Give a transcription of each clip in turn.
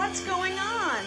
What's going on?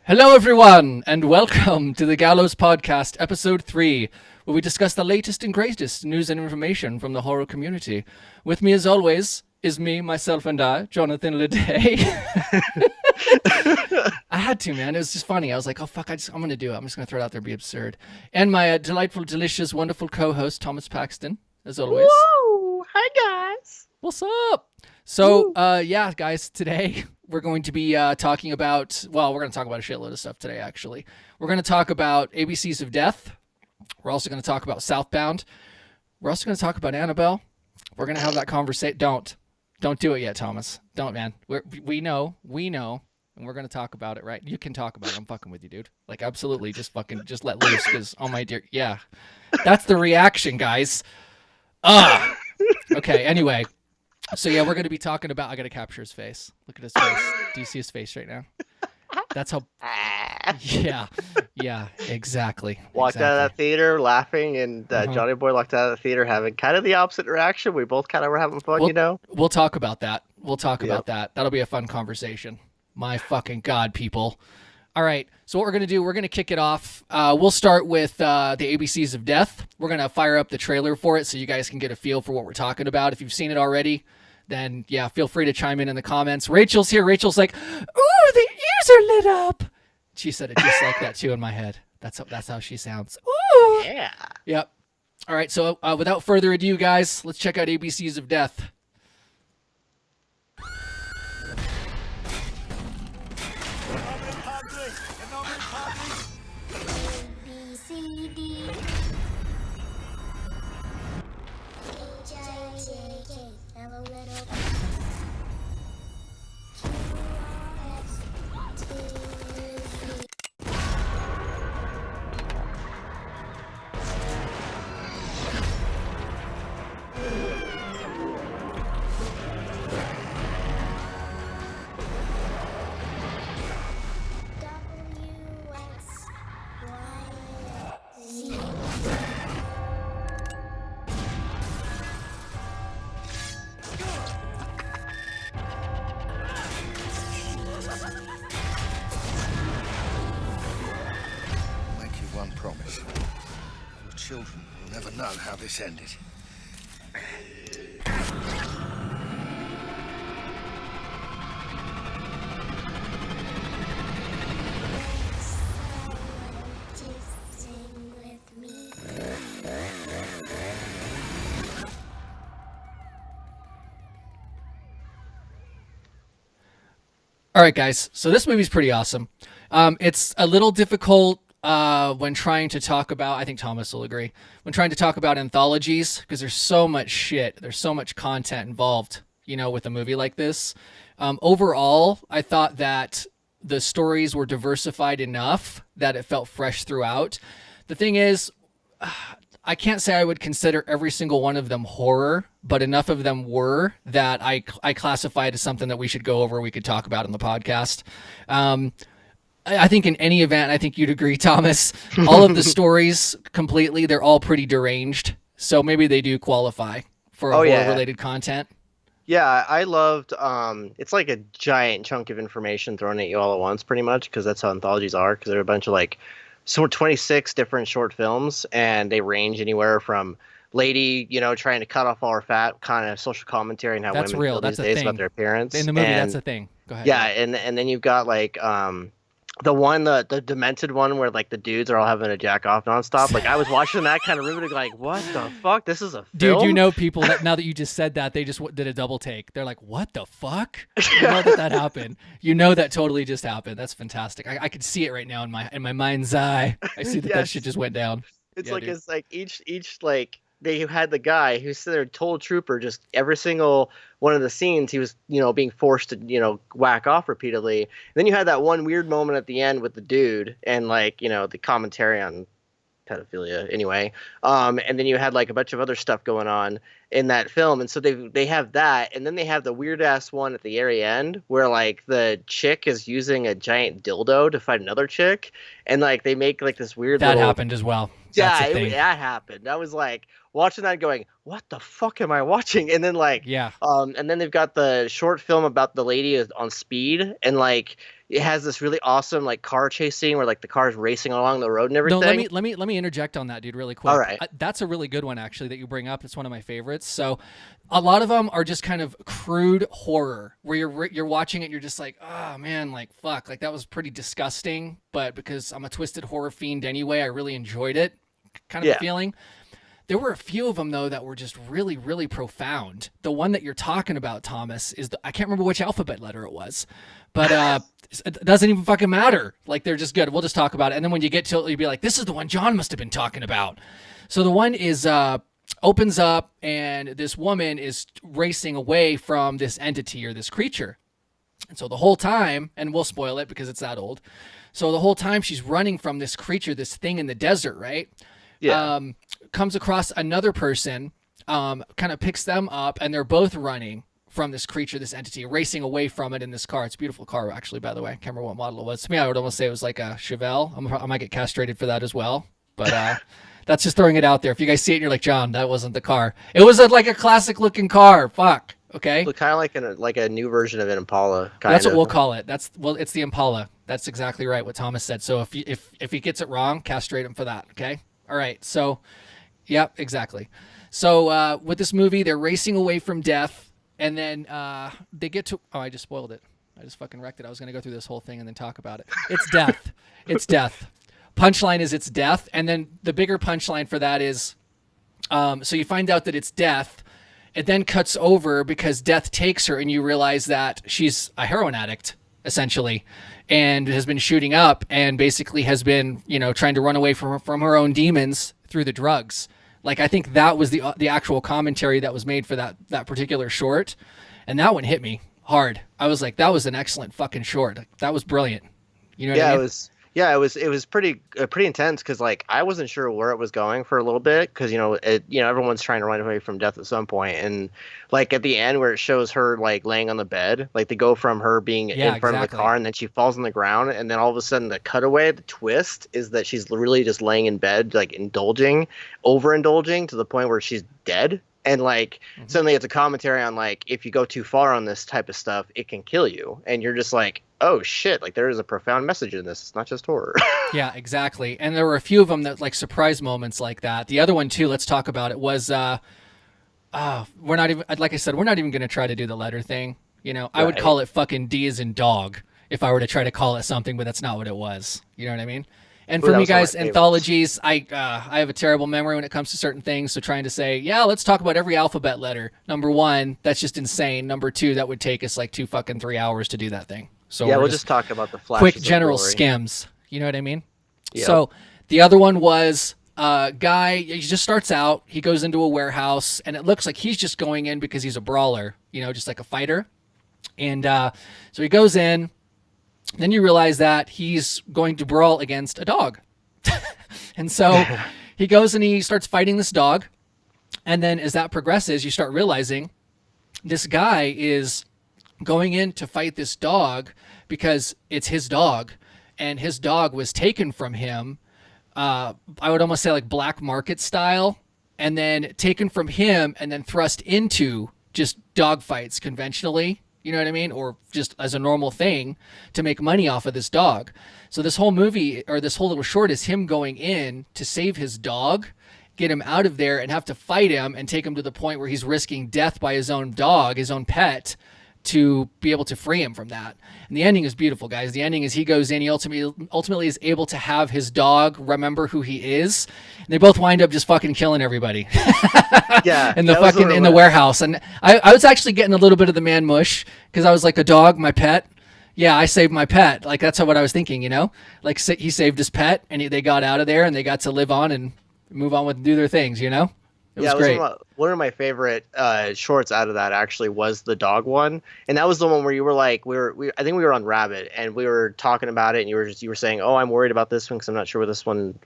Hello everyone, and welcome to the Gallows Podcast, Episode 3, where we discuss the latest and greatest news and information from the horror community. With me, as always, is me, myself, and I, Jonathan Leday. I had to, man. It was just funny. I was like, oh, fuck, I'm going to do it. I'm just going to throw it out there and be absurd. And my delightful, delicious, wonderful co-host, Thomas Paxton, as always. Whoa! Hi, guys. What's up? So, yeah, guys, today we're going to be talking about, well, we're going to talk about a shitload of stuff today, actually. We're going to talk about ABCs of Death. We're also going to talk about Southbound. We're also going to talk about Annabelle. We're going to have that conversation. Don't do it yet, Thomas. Don't, man. We know, and we're going to talk about it, right? You can talk about it. I'm fucking with you, dude. Like, absolutely, just let loose, because, oh my dear, yeah. That's the reaction, guys. Okay, anyway. So, yeah, we're going to be talking about... I got to capture his face. Look at his face. Do you see his face right now? That's how... Yeah, exactly. Walked out of that theater laughing, and Johnny Boy walked out of the theater having kind of the opposite reaction. We both kind of were having fun, We'll talk about that. About that. That'll be a fun conversation. My fucking God, people. All right, so what we're going to do, we're going to kick it off. We'll start with the ABCs of Death. We're going to fire up the trailer for it so you guys can get a feel for what we're talking about. If you've seen it already, then, yeah, feel free to chime in the comments. Rachel's here. Rachel's like, ooh, the ears are lit up. She said it just like that, too, in my head. That's how she sounds. Ooh. Yeah. Yep. All right, so without further ado, guys, let's check out ABCs of Death. Promise. Your children will never know how this ended. All right, guys. So this movie's pretty awesome. It's a little difficult when trying to talk about, I think Thomas will agree, when trying to talk about anthologies, because there's so much shit, there's so much content involved, with a movie like this. Overall, I thought that the stories were diversified enough that it felt fresh throughout. The thing is, I can't say I would consider every single one of them horror, but enough of them were that I classified as something that we should go over, we could talk about in the podcast. I think in any event, I think you'd agree, Thomas, all of the stories completely, they're all pretty deranged. So maybe they do qualify for horror-related content. Yeah, I loved, it's like a giant chunk of information thrown at you all at once, pretty much, because that's how anthologies are, because they're a bunch of 26 different short films, and they range anywhere from lady, trying to cut off all her fat, kind of social commentary and how that's women real. feel these days about their appearance. In the movie, that's a thing. Go ahead. Yeah, and then you've got the demented one where the dudes are all having a jack off nonstop. I was watching that kind of riveted, what the fuck? This is a film? Dude, people that now that you just said that, they just did a double take. They're like, what the fuck? That happened. That totally just happened. That's fantastic. I could see it right now in my mind's eye. I see that that shit just went down. It's each they had the guy who's there told trooper just every single one of the scenes he was being forced to whack off repeatedly. And then you had that one weird moment at the end with the dude and the commentary on pedophilia anyway. And then you had a bunch of other stuff going on in that film, and so they have that, and then they have the weird ass one at the very end where the chick is using a giant dildo to fight another chick, and they make this weird that happened as well. That happened. I was watching that going, what the fuck am I watching? And then and then they've got the short film about the lady on speed, and it has this really awesome car chase scene where the car is racing along the road and everything. No, let me interject on that, dude, really quick. All right. That's a really good one actually that you bring up. It's one of my favorites. So a lot of them are just kind of crude horror where you're watching it and you're just oh man, fuck, that was pretty disgusting, but because I'm a twisted horror fiend anyway, I really enjoyed it kind of a feeling. There were a few of them, though, that were just really, really profound. The one that you're talking about, Thomas, is I can't remember which alphabet letter it was, but it doesn't even fucking matter. They're just good. We'll just talk about it. And then when you get to it, you'll be like, this is the one John must have been talking about. So the one is opens up, and this woman is racing away from this entity or this creature. And so the whole time, and we'll spoil it because it's that old. So the whole time she's running from this creature, this thing in the desert, right? Yeah. Comes across another person, kind of picks them up, and they're both running from this creature, this entity, racing away from it in this car. It's a beautiful car, actually, by the way. I can't remember what model it was. To me, I would almost say it was like a Chevelle. I might get castrated for that as well, but that's just throwing it out there. If you guys see it and you're like, John, that wasn't the car. It was a classic-looking car. Fuck. Okay. So kind of like a new version of an Impala. That's what we'll call it. It's the Impala. That's exactly right. What Thomas said. So if he gets it wrong, castrate him for that. Okay. All right. So, yeah, exactly. So with this movie, they're racing away from death, and then they get to. Oh, I just spoiled it. I just fucking wrecked it. I was gonna go through this whole thing and then talk about it. It's death. It's death. Punchline is it's death, and then the bigger punchline for that is, so you find out that it's death. It then cuts over because death takes her, and you realize that she's a heroin addict, essentially, and has been shooting up and basically has been, trying to run away from her own demons through the drugs. I think that was the actual commentary that was made for that particular short, and that one hit me hard. I was like, that was an excellent fucking short. That was brilliant. You know what I mean? It was pretty intense because I wasn't sure where it was going for a little bit because everyone's trying to run away from death at some point, and at the end where it shows her laying on the bed, they go from her being in front of the car and then she falls on the ground, and then all of a sudden the cutaway, the twist is that she's really just laying in bed overindulging to the point where she's dead. And suddenly it's a commentary on if you go too far on this type of stuff, it can kill you. And you're just oh shit, there is a profound message in this. It's not just horror. Yeah, exactly. And there were a few of them that surprise moments like that. The other one too, let's talk about it, was we're not even, like I said, we're not even going to try to do the letter thing. I would call it fucking D as in dog if I were to try to call it something, but that's not what it was. You know what I mean? And for me, guys, anthologies, I have a terrible memory when it comes to certain things. So trying to say, yeah, let's talk about every alphabet letter. Number one, that's just insane. Number two, that would take us 3 hours to do that thing. So yeah, we're we'll just talk about the flashes quick of general glory. skims. You know what I mean? Yep. So the other one was guy. He just starts out. He goes into a warehouse, and it looks like he's just going in because he's a brawler. You know, just like a fighter. And so he goes in. Then you realize that he's going to brawl against a dog. And so he goes and he starts fighting this dog. And then as that progresses, you start realizing this guy is going in to fight this dog because it's his dog. And his dog was taken from him. I would almost say like black market style. And then taken from him and then thrust into just dog fights conventionally. You know what I mean? Or just as a normal thing to make money off of this dog. So this whole movie, or this whole little short, is him going in to save his dog, get him out of there, and have to fight him and take him to the point where he's risking death by his own dog, his own pet, to be able to free him from that. And the ending is beautiful, guys. The ending is he goes in, he ultimately is able to have his dog remember who he is. And they both wind up just fucking killing everybody. Yeah. in the warehouse. And I was actually getting a little bit of the man mush because I was like, a dog, my pet. Yeah, I saved my pet. Like, that's what I was thinking, you know? Like, he saved his pet and they got out of there and they got to live on and move on with do their things, you know? It was great. One of my favorite shorts out of that actually was the dog one, and that was the one where you were like, I think we were on Rabbit, and we were talking about it, and you were saying, oh, I'm worried about this one because I'm not sure where this one.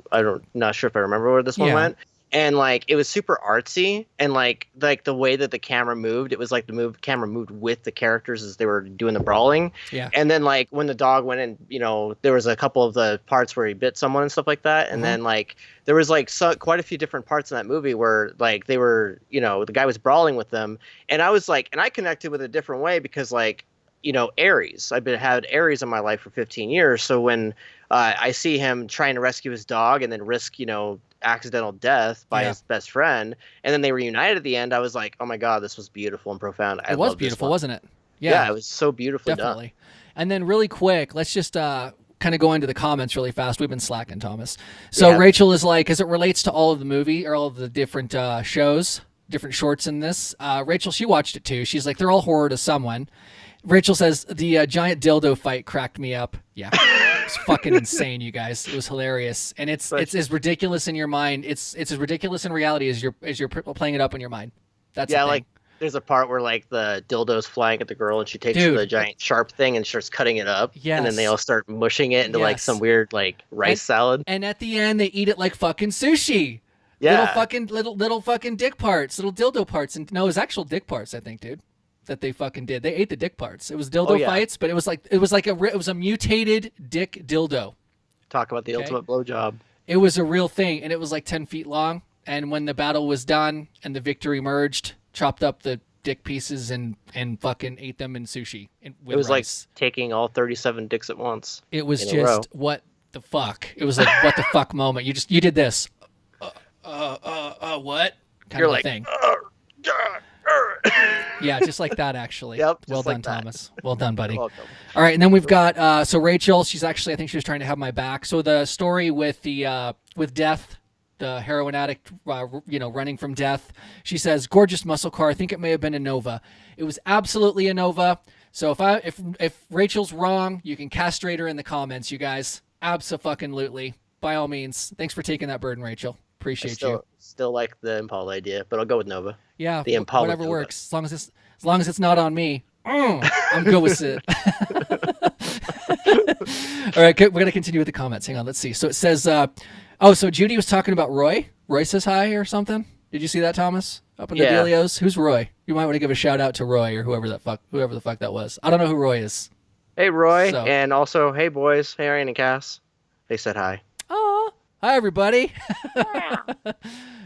Not sure if I remember where this one went. And like it was super artsy, and like the way that the camera moved, it was like the camera moved with the characters as they were doing the brawling. Yeah. And then like when the dog went in, you know, there was a couple of the parts where he bit someone and stuff like that, and then like there was like quite a few different parts in that movie where like they were, you know, the guy was brawling with them, and I was like, and I connected with it a different way because like, you know, Ares. Had Ares in my life for 15 years, so when I see him trying to rescue his dog and then risk, you know, accidental death by his best friend, and then they reunited at the end, I was like, oh my god, this was beautiful and profound. It was beautiful, wasn't it? Yeah, it was so beautifully definitely done. And then really quick, let's just kind of go into the comments really fast. We've been slacking, Thomas. So Rachel is like, as it relates to all of the movie or all of the different shows, different shorts in this, Rachel, she watched it too. She's like, they're all horror to someone. Rachel says the giant dildo fight cracked me up. Yeah. It's fucking insane, you guys. It was hilarious, and it's as ridiculous in your mind. It's as ridiculous in reality as you're playing it up in your mind. That's like there's a part where like the dildo's flying at the girl, and she takes the giant sharp thing and starts cutting it up. Yes. And then they all start mushing it into like some weird like rice salad. And at the end, they eat it like fucking sushi. Yeah. Little fucking dick parts, little dildo parts, and no, it was actual dick parts, I think, dude. That they fucking did. They ate the dick parts. It was dildo fights, but it was a mutated dick dildo. Talk about the ultimate blowjob. It was a real thing, and it was like 10 feet long. And when the battle was done and the victory emerged, chopped up the dick pieces and fucking ate them in sushi. With it was rice. Like taking all 37 dicks at once. It was just what the fuck. It was like what the fuck moment. You did this. What? Kind of thing. Yeah, just like that, actually. Yep. Well done, Thomas. Well done, buddy. You're welcome. All right, and then we've got so Rachel. She's actually, I think she was trying to have my back. So the story with the with death, the heroin addict, running from death. She says, gorgeous muscle car. I think it may have been a Nova. It was absolutely a Nova. So if Rachel's wrong, you can castrate her in the comments, you guys. Abso-fucking-lutely. By all means. Thanks for taking that burden, Rachel. Appreciate you. Still like the Impala idea, but I'll go with Nova. Yeah, the Impala whatever Nova. works. As long as it's not on me. I'm good with it. All right, we're gonna continue with the comments. Hang on, let's see. So it says, so Judy was talking about Roy. Roy says hi or something. Did you see that, Thomas? Up in the Delios. Who's Roy? You might want to give a shout out to Roy or whoever the fuck that was. I don't know who Roy is. Hey Roy, and also hey boys, hey Ryan and Cass. They said hi. Oh, hi everybody.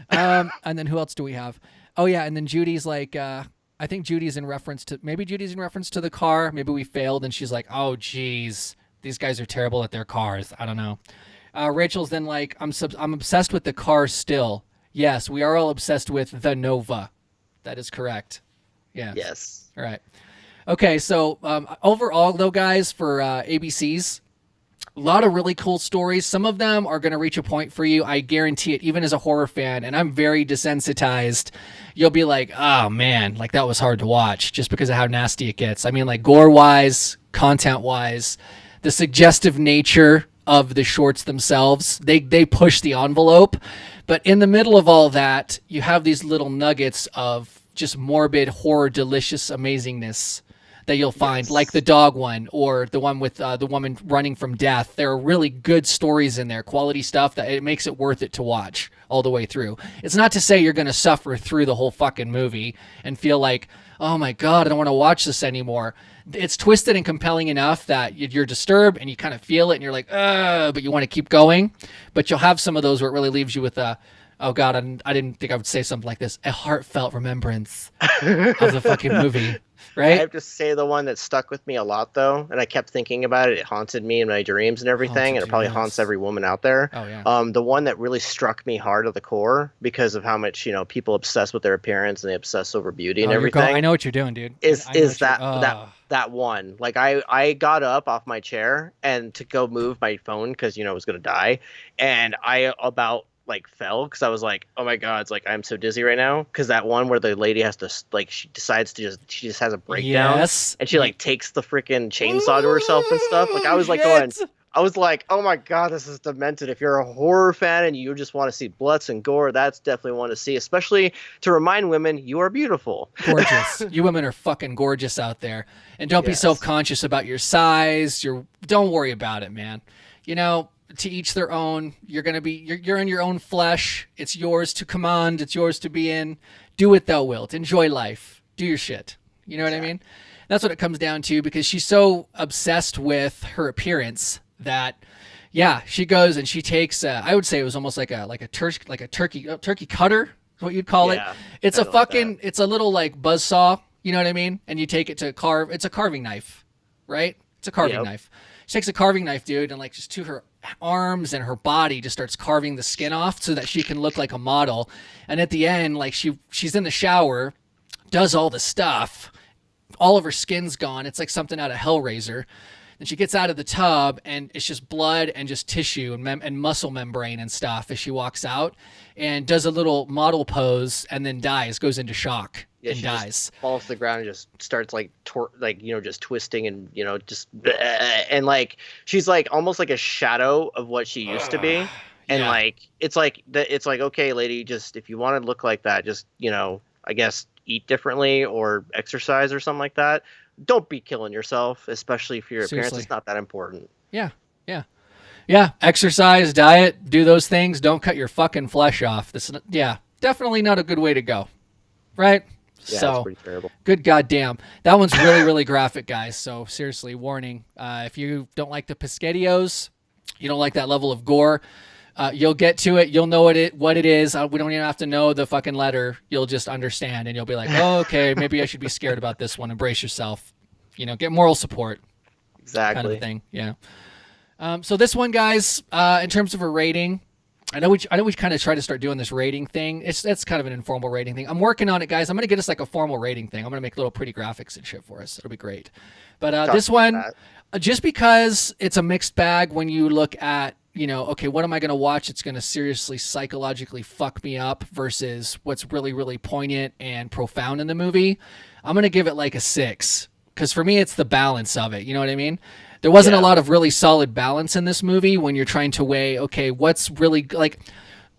And then who else do we have? Oh yeah, and then Judy's like, I think Judy's in reference to the car. Maybe we failed, and she's like, oh geez, these guys are terrible at their cars. I don't know. Rachel's then like, I'm obsessed with the car still. Yes, we are all obsessed with the Nova. That is correct. Yeah. Yes. All right. Okay, so overall though, guys, for ABCs, a lot of really cool stories. Some of them are going to reach a point for you. I guarantee it, even as a horror fan, and I'm very desensitized. You'll be like, oh man, like that was hard to watch just because of how nasty it gets. I mean, like gore-wise, content-wise, the suggestive nature of the shorts themselves. They push the envelope, but in the middle of all that, you have these little nuggets of just morbid horror, delicious amazingness that you'll find, like the dog one or the one with the woman running from death. There are really good stories in there, quality stuff that it makes it worth it to watch all the way through. It's not to say you're going to suffer through the whole fucking movie and feel like, oh my God, I don't want to watch this anymore. It's twisted and compelling enough that you're disturbed and you kind of feel it and you're like, but you want to keep going. But you'll have some of those where it really leaves you with a, oh God, I didn't think I would say something like this, a heartfelt remembrance of the fucking movie. Right? I have to say the one that stuck with me a lot, though, and I kept thinking about it. It haunted me in my dreams and everything, and it probably haunts every woman out there. Oh, yeah. The one that really struck me hard at the core because of how much people obsess with their appearance and they obsess over beauty and everything. I know what you're doing, dude. Is that one? Like I got up off my chair and to go move my phone because it was gonna die, and I about fell because I was like, oh my God, it's like I'm so dizzy right now because that one where the lady has to she decides to she just has a breakdown, and she takes the freaking chainsaw to herself and stuff. I was I was like, oh my God, this is demented. If you're a horror fan and you just want to see bloods and gore, that's definitely one to see, especially to remind women you are beautiful. Gorgeous. You women are fucking gorgeous out there. And don't be self-conscious about your size. Don't worry about it, man. To each their own. You're in your own flesh. It's yours to command. It's yours to be in. Do what thou wilt. Enjoy life. Do your shit. You know what I mean? That's what it comes down to, because she's so obsessed with her appearance that, she goes and she takes. I would say it was almost like a turkey cutter, is what you'd call it. It's it's a little buzzsaw. You know what I mean? And you take it to carve. It's a carving knife, right? It's a carving knife. She takes a carving knife, dude, and just to her arms and her body just starts carving the skin off so that she can look like a model. And at the end, she's in the shower, does all the stuff, all of her skin's gone. It's like something out of Hellraiser. And she gets out of the tub and it's just blood and just tissue and muscle membrane and stuff as she walks out and does a little model pose and then goes into shock. Yeah, and she dies. Just falls to the ground and just starts just twisting and just and she's almost like a shadow of what she used to be. And it's like okay, lady, just if you want to look like that, just I guess eat differently or exercise or something like that. Don't be killing yourself, especially for your appearance. It's not that important. Yeah. Exercise, diet, do those things. Don't cut your fucking flesh off. Definitely not a good way to go. Right? Yeah, so that's pretty terrible. Good goddamn. That one's really, really graphic, guys. So seriously, warning. If you don't like the Pesquetios, you don't like that level of gore, you'll get to it. You'll know what it is. We don't even have to know the fucking letter. You'll just understand, and you'll be like, oh, okay, maybe I should be scared about this one. Embrace yourself. Get moral support. Exactly. Kind of thing. Yeah. So this one, guys, in terms of a rating, I know we kind of try to start doing this rating thing. That's kind of an informal rating thing. I'm working on it, guys. I'm going to get us a formal rating thing. I'm going to make little pretty graphics and shit for us. It'll be great. But this one, just because it's a mixed bag when you look at, okay, what am I going to watch? It's going to seriously psychologically fuck me up versus what's really, really poignant and profound in the movie. I'm going to give it a 6. Because for me, it's the balance of it. You know what I mean? There wasn't a lot of really solid balance in this movie when you're trying to weigh, okay, what's really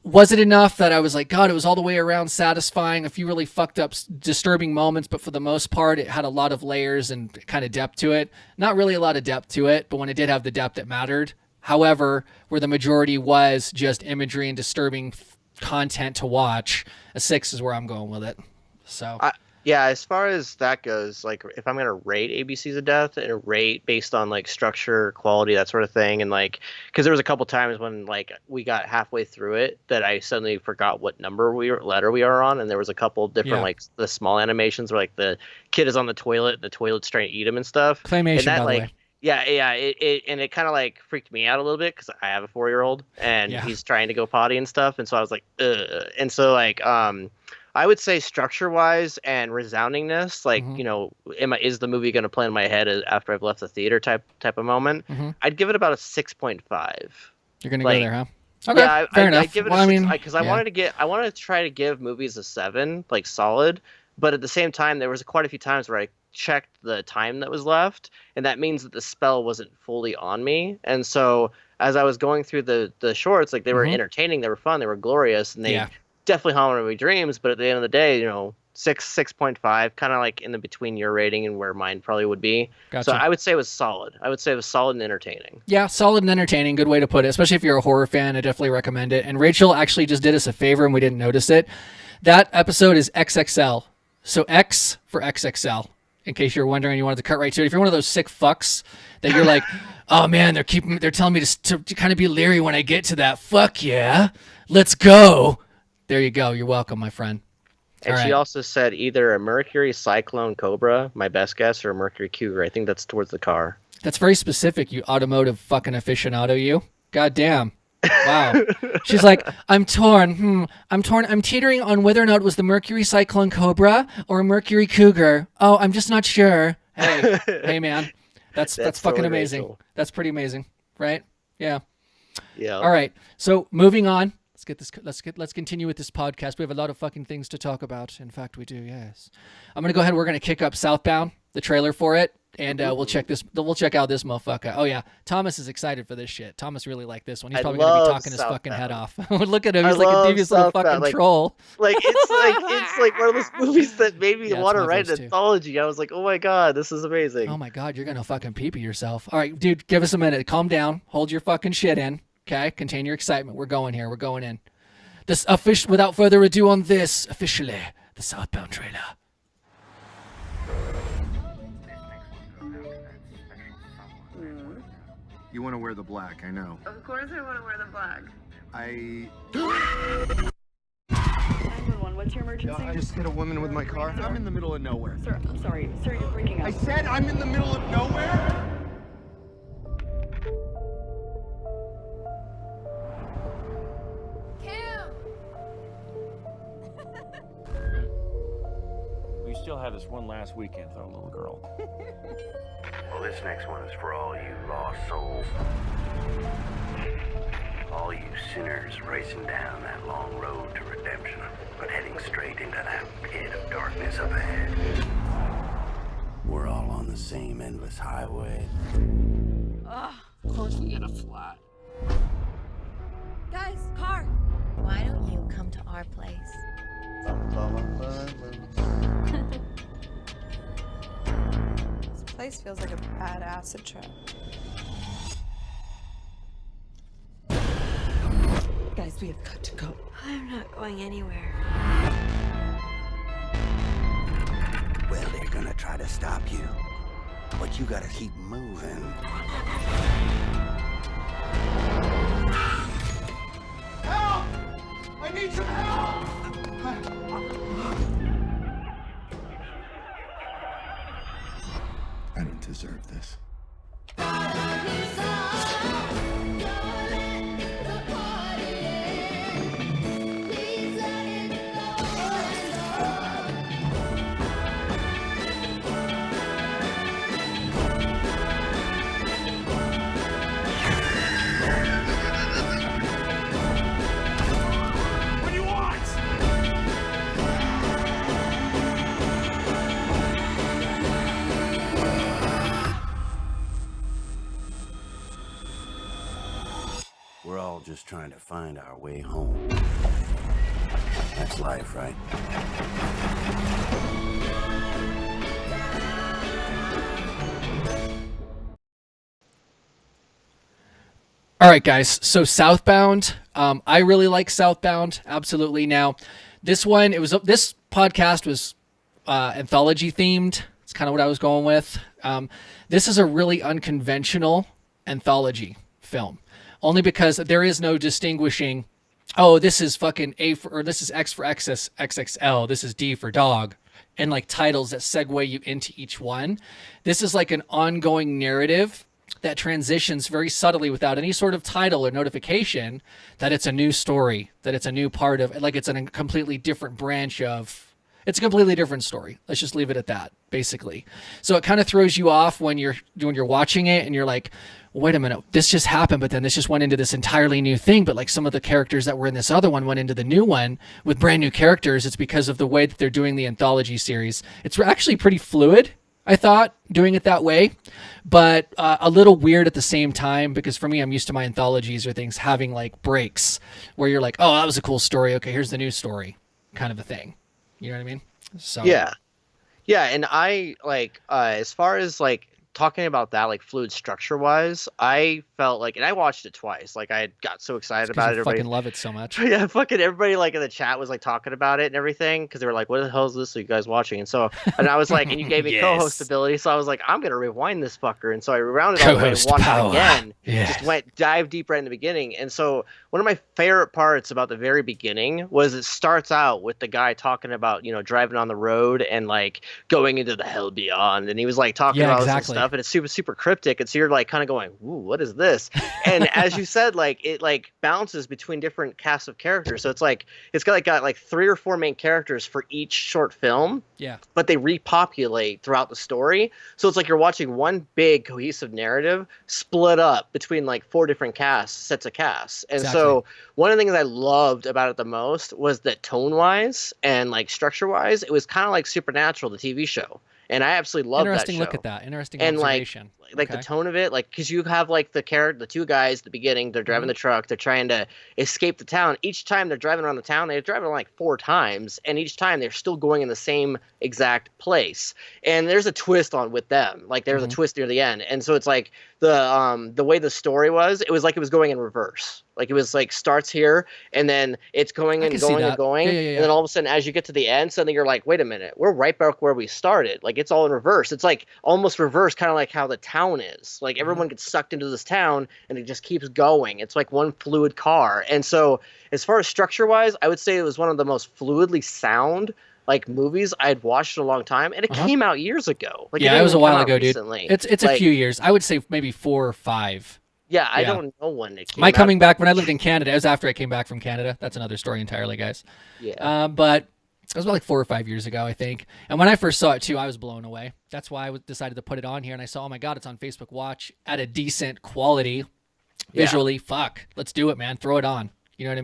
was it enough that I was like, God, it was all the way around satisfying, a few really fucked up, disturbing moments, but for the most part, it had a lot of layers and kind of depth to it. Not really a lot of depth to it, but when it did have the depth, it mattered. However, where the majority was just imagery and disturbing content to watch, a 6 is where I'm going with it. So. Yeah, as far as that goes, if I'm gonna rate ABCs of Death and rate based on structure, quality, that sort of thing, and because there was a couple times when we got halfway through it that I suddenly forgot what letter we are on, and there was a couple different the small animations where the kid is on the toilet and the toilet's trying to eat him and stuff. Claymation, by the way. Yeah, it kind of freaked me out a little bit because I have a 4-year-old and he's trying to go potty and stuff, and so I was like, ugh. And so I would say structure-wise and resoundingness, is the movie going to play in my head after I've left the theater type of moment? Mm-hmm. I'd give it about a 6.5. You're going to go there, huh? Okay, yeah, fair enough. I'd give it a 6 because I wanted to try to give movies a 7, solid. But at the same time, there was quite a few times where I checked the time that was left, and that means that the spell wasn't fully on me. And so as I was going through the shorts, like they were entertaining, they were fun, they were glorious, and they definitely haunted my dreams. But at the end of the day, 6.5, kind of like in the between your rating and where mine probably would be. Gotcha. So I would say it was solid. I would say it was solid and entertaining. Yeah, solid and entertaining. Good way to put it. Especially if you're a horror fan, I definitely recommend it. And Rachel actually just did us a favor and we didn't notice it. That episode is XXL. So X for XXL. In case you're wondering, you wanted to cut right to it. If you're one of those sick fucks that you're like, oh man, they're telling me to kind of be leery when I get to that. Fuck yeah, let's go. There you go. You're welcome, my friend. And she also said either a Mercury Cyclone Cobra, my best guess, or a Mercury Cougar. I think that's towards the car. That's very specific, you automotive fucking aficionado, you. God damn. Wow. She's like, I'm torn. I'm teetering on whether or not it was the Mercury Cyclone Cobra or a Mercury Cougar. Oh, I'm just not sure. Hey, man. That's fucking amazing. Rachel. That's pretty amazing, right? Yeah. Yeah. All right. So moving on. Let's continue with this podcast. We have a lot of fucking things to talk about. In fact, we do. Yes. I'm gonna go ahead. We're gonna kick up Southbound, the trailer for it, and we'll check out this motherfucker. Oh yeah, Thomas is excited for this shit. Thomas really liked this one. He's probably gonna be talking his fucking head off. Look at him. He's like a devious little fucking troll. It's like one of those movies that made me want to write an anthology. I was like, oh my god, this is amazing. Oh my god, you're gonna fucking pee-pee yourself. All right, dude, give us a minute. Calm down. Hold your fucking shit in. Okay, contain your excitement. We're going here. We're going in. Without further ado on this, officially, the Southbound trailer. You want to wear the black, I know. Of course I want to wear the black. 911, what's your emergency? I just hit a woman with my car. I'm in the middle of nowhere. Sir, I'm sorry. Sir, you're breaking up. I said I'm in the middle of nowhere? We still have this one last weekend, though, little girl. Well, this next one is for all you lost souls. All you sinners racing down that long road to redemption, but heading straight into that pit of darkness up ahead. We're all on the same endless highway. Ugh, of course we get a flat. Guys, car! Why don't you come to our place? This place feels like a bad acid trip. Guys, we have got to go. I'm not going anywhere. Well, they're gonna try to stop you, but you gotta keep moving. Help! I need some help! I don't deserve this. What do you want? We're all just trying to find our way home. That's life, right? All right, guys. So Southbound, I really like Southbound. Absolutely. Now, this podcast was anthology themed. It's kind of what I was going with. This is a really unconventional anthology film, only because there is no distinguishing. Oh, this is fucking this is X for XXL. This is D for dog, and like titles that segue you into each one. This is like an ongoing narrative that transitions very subtly without any sort of title or notification that it's a new story, that it's a new part of, like it's a completely different branch of, it's a completely different story. Let's just leave it at that, basically. So it kind of throws you off when you're watching it and you're like, wait a minute, this just happened, but then this just went into this entirely new thing. But like some of the characters that were in this other one went into the new one with brand new characters. It's because of the way that they're doing the anthology series. It's actually pretty fluid. I thought, doing it that way, but a little weird at the same time, because for me, I'm used to my anthologies or things having like breaks where you're like, oh, that was a cool story. Okay, here's the new story, kind of a thing. You know what I mean? So Yeah, and I like as far as like talking about that, like fluid structure wise, I felt like, and I watched it twice. Like I got so excited about it. I fucking love it so much. Yeah, fucking everybody like in the chat was like talking about it and everything because they were like, "What the hell is this? Are you guys watching?" And so, and I was like, and you gave me Yes. co-host ability, so I was like, I'm gonna rewind this fucker, and so I rewound it all the way and Co-host watched power. it again. Yes. Just dive deep right in the beginning, and so one of my favorite parts about the very beginning was it starts out with the guy talking about driving on the road and like going into the hell beyond, and he was like talking about all this stuff, and it's super cryptic, and so you're like kind of going, "Ooh, what is this?" And as you said, like it like bounces between different casts of characters. So it's got like 3 or 4 main characters for each short film. Yeah. But they repopulate throughout the story. So it's like you're watching one big cohesive narrative split up between like 4 different sets of casts. And so one of the things I loved about it the most was that tone-wise and like structure-wise, it was kind of like Supernatural, the TV show. And I absolutely love that show. Interesting look at that. Interesting observation. Like the tone of it, like because you have like the 2 guys at the beginning, they're driving the truck, they're trying to escape the town. Each time they're driving around the town, they're driving like 4 times, and each time they're still going in the same exact place. And there's a twist with them, like there's a twist near the end, and so it's like the way the story was, it was like it was going in reverse. Like it was like starts here and then it's going and going and going. Yeah. And then all of a sudden, as you get to the end, suddenly you're like, wait a minute, we're right back where we started. Like it's all in reverse. It's like almost reverse, kind of like how the town is. Like everyone gets sucked into this town and it just keeps going. It's like one fluid car. And so as far as structure wise, I would say it was one of the most fluidly sound like movies I'd watched in a long time, and it came out years ago. Like it was a while ago, dude. Recently. It's like, a few years. I would say maybe 4 or 5. Yeah, I don't know when it came My out. coming back when I lived in Canada, it was after I came back from Canada. That's another story entirely, guys. Yeah. But it was about like 4 or 5 years ago, I think. And when I first saw it too, I was blown away. That's why I decided to put it on here. And I saw, oh my God, it's on Facebook Watch at a decent quality visually. Fuck, let's do it, man. Throw it on. You know what I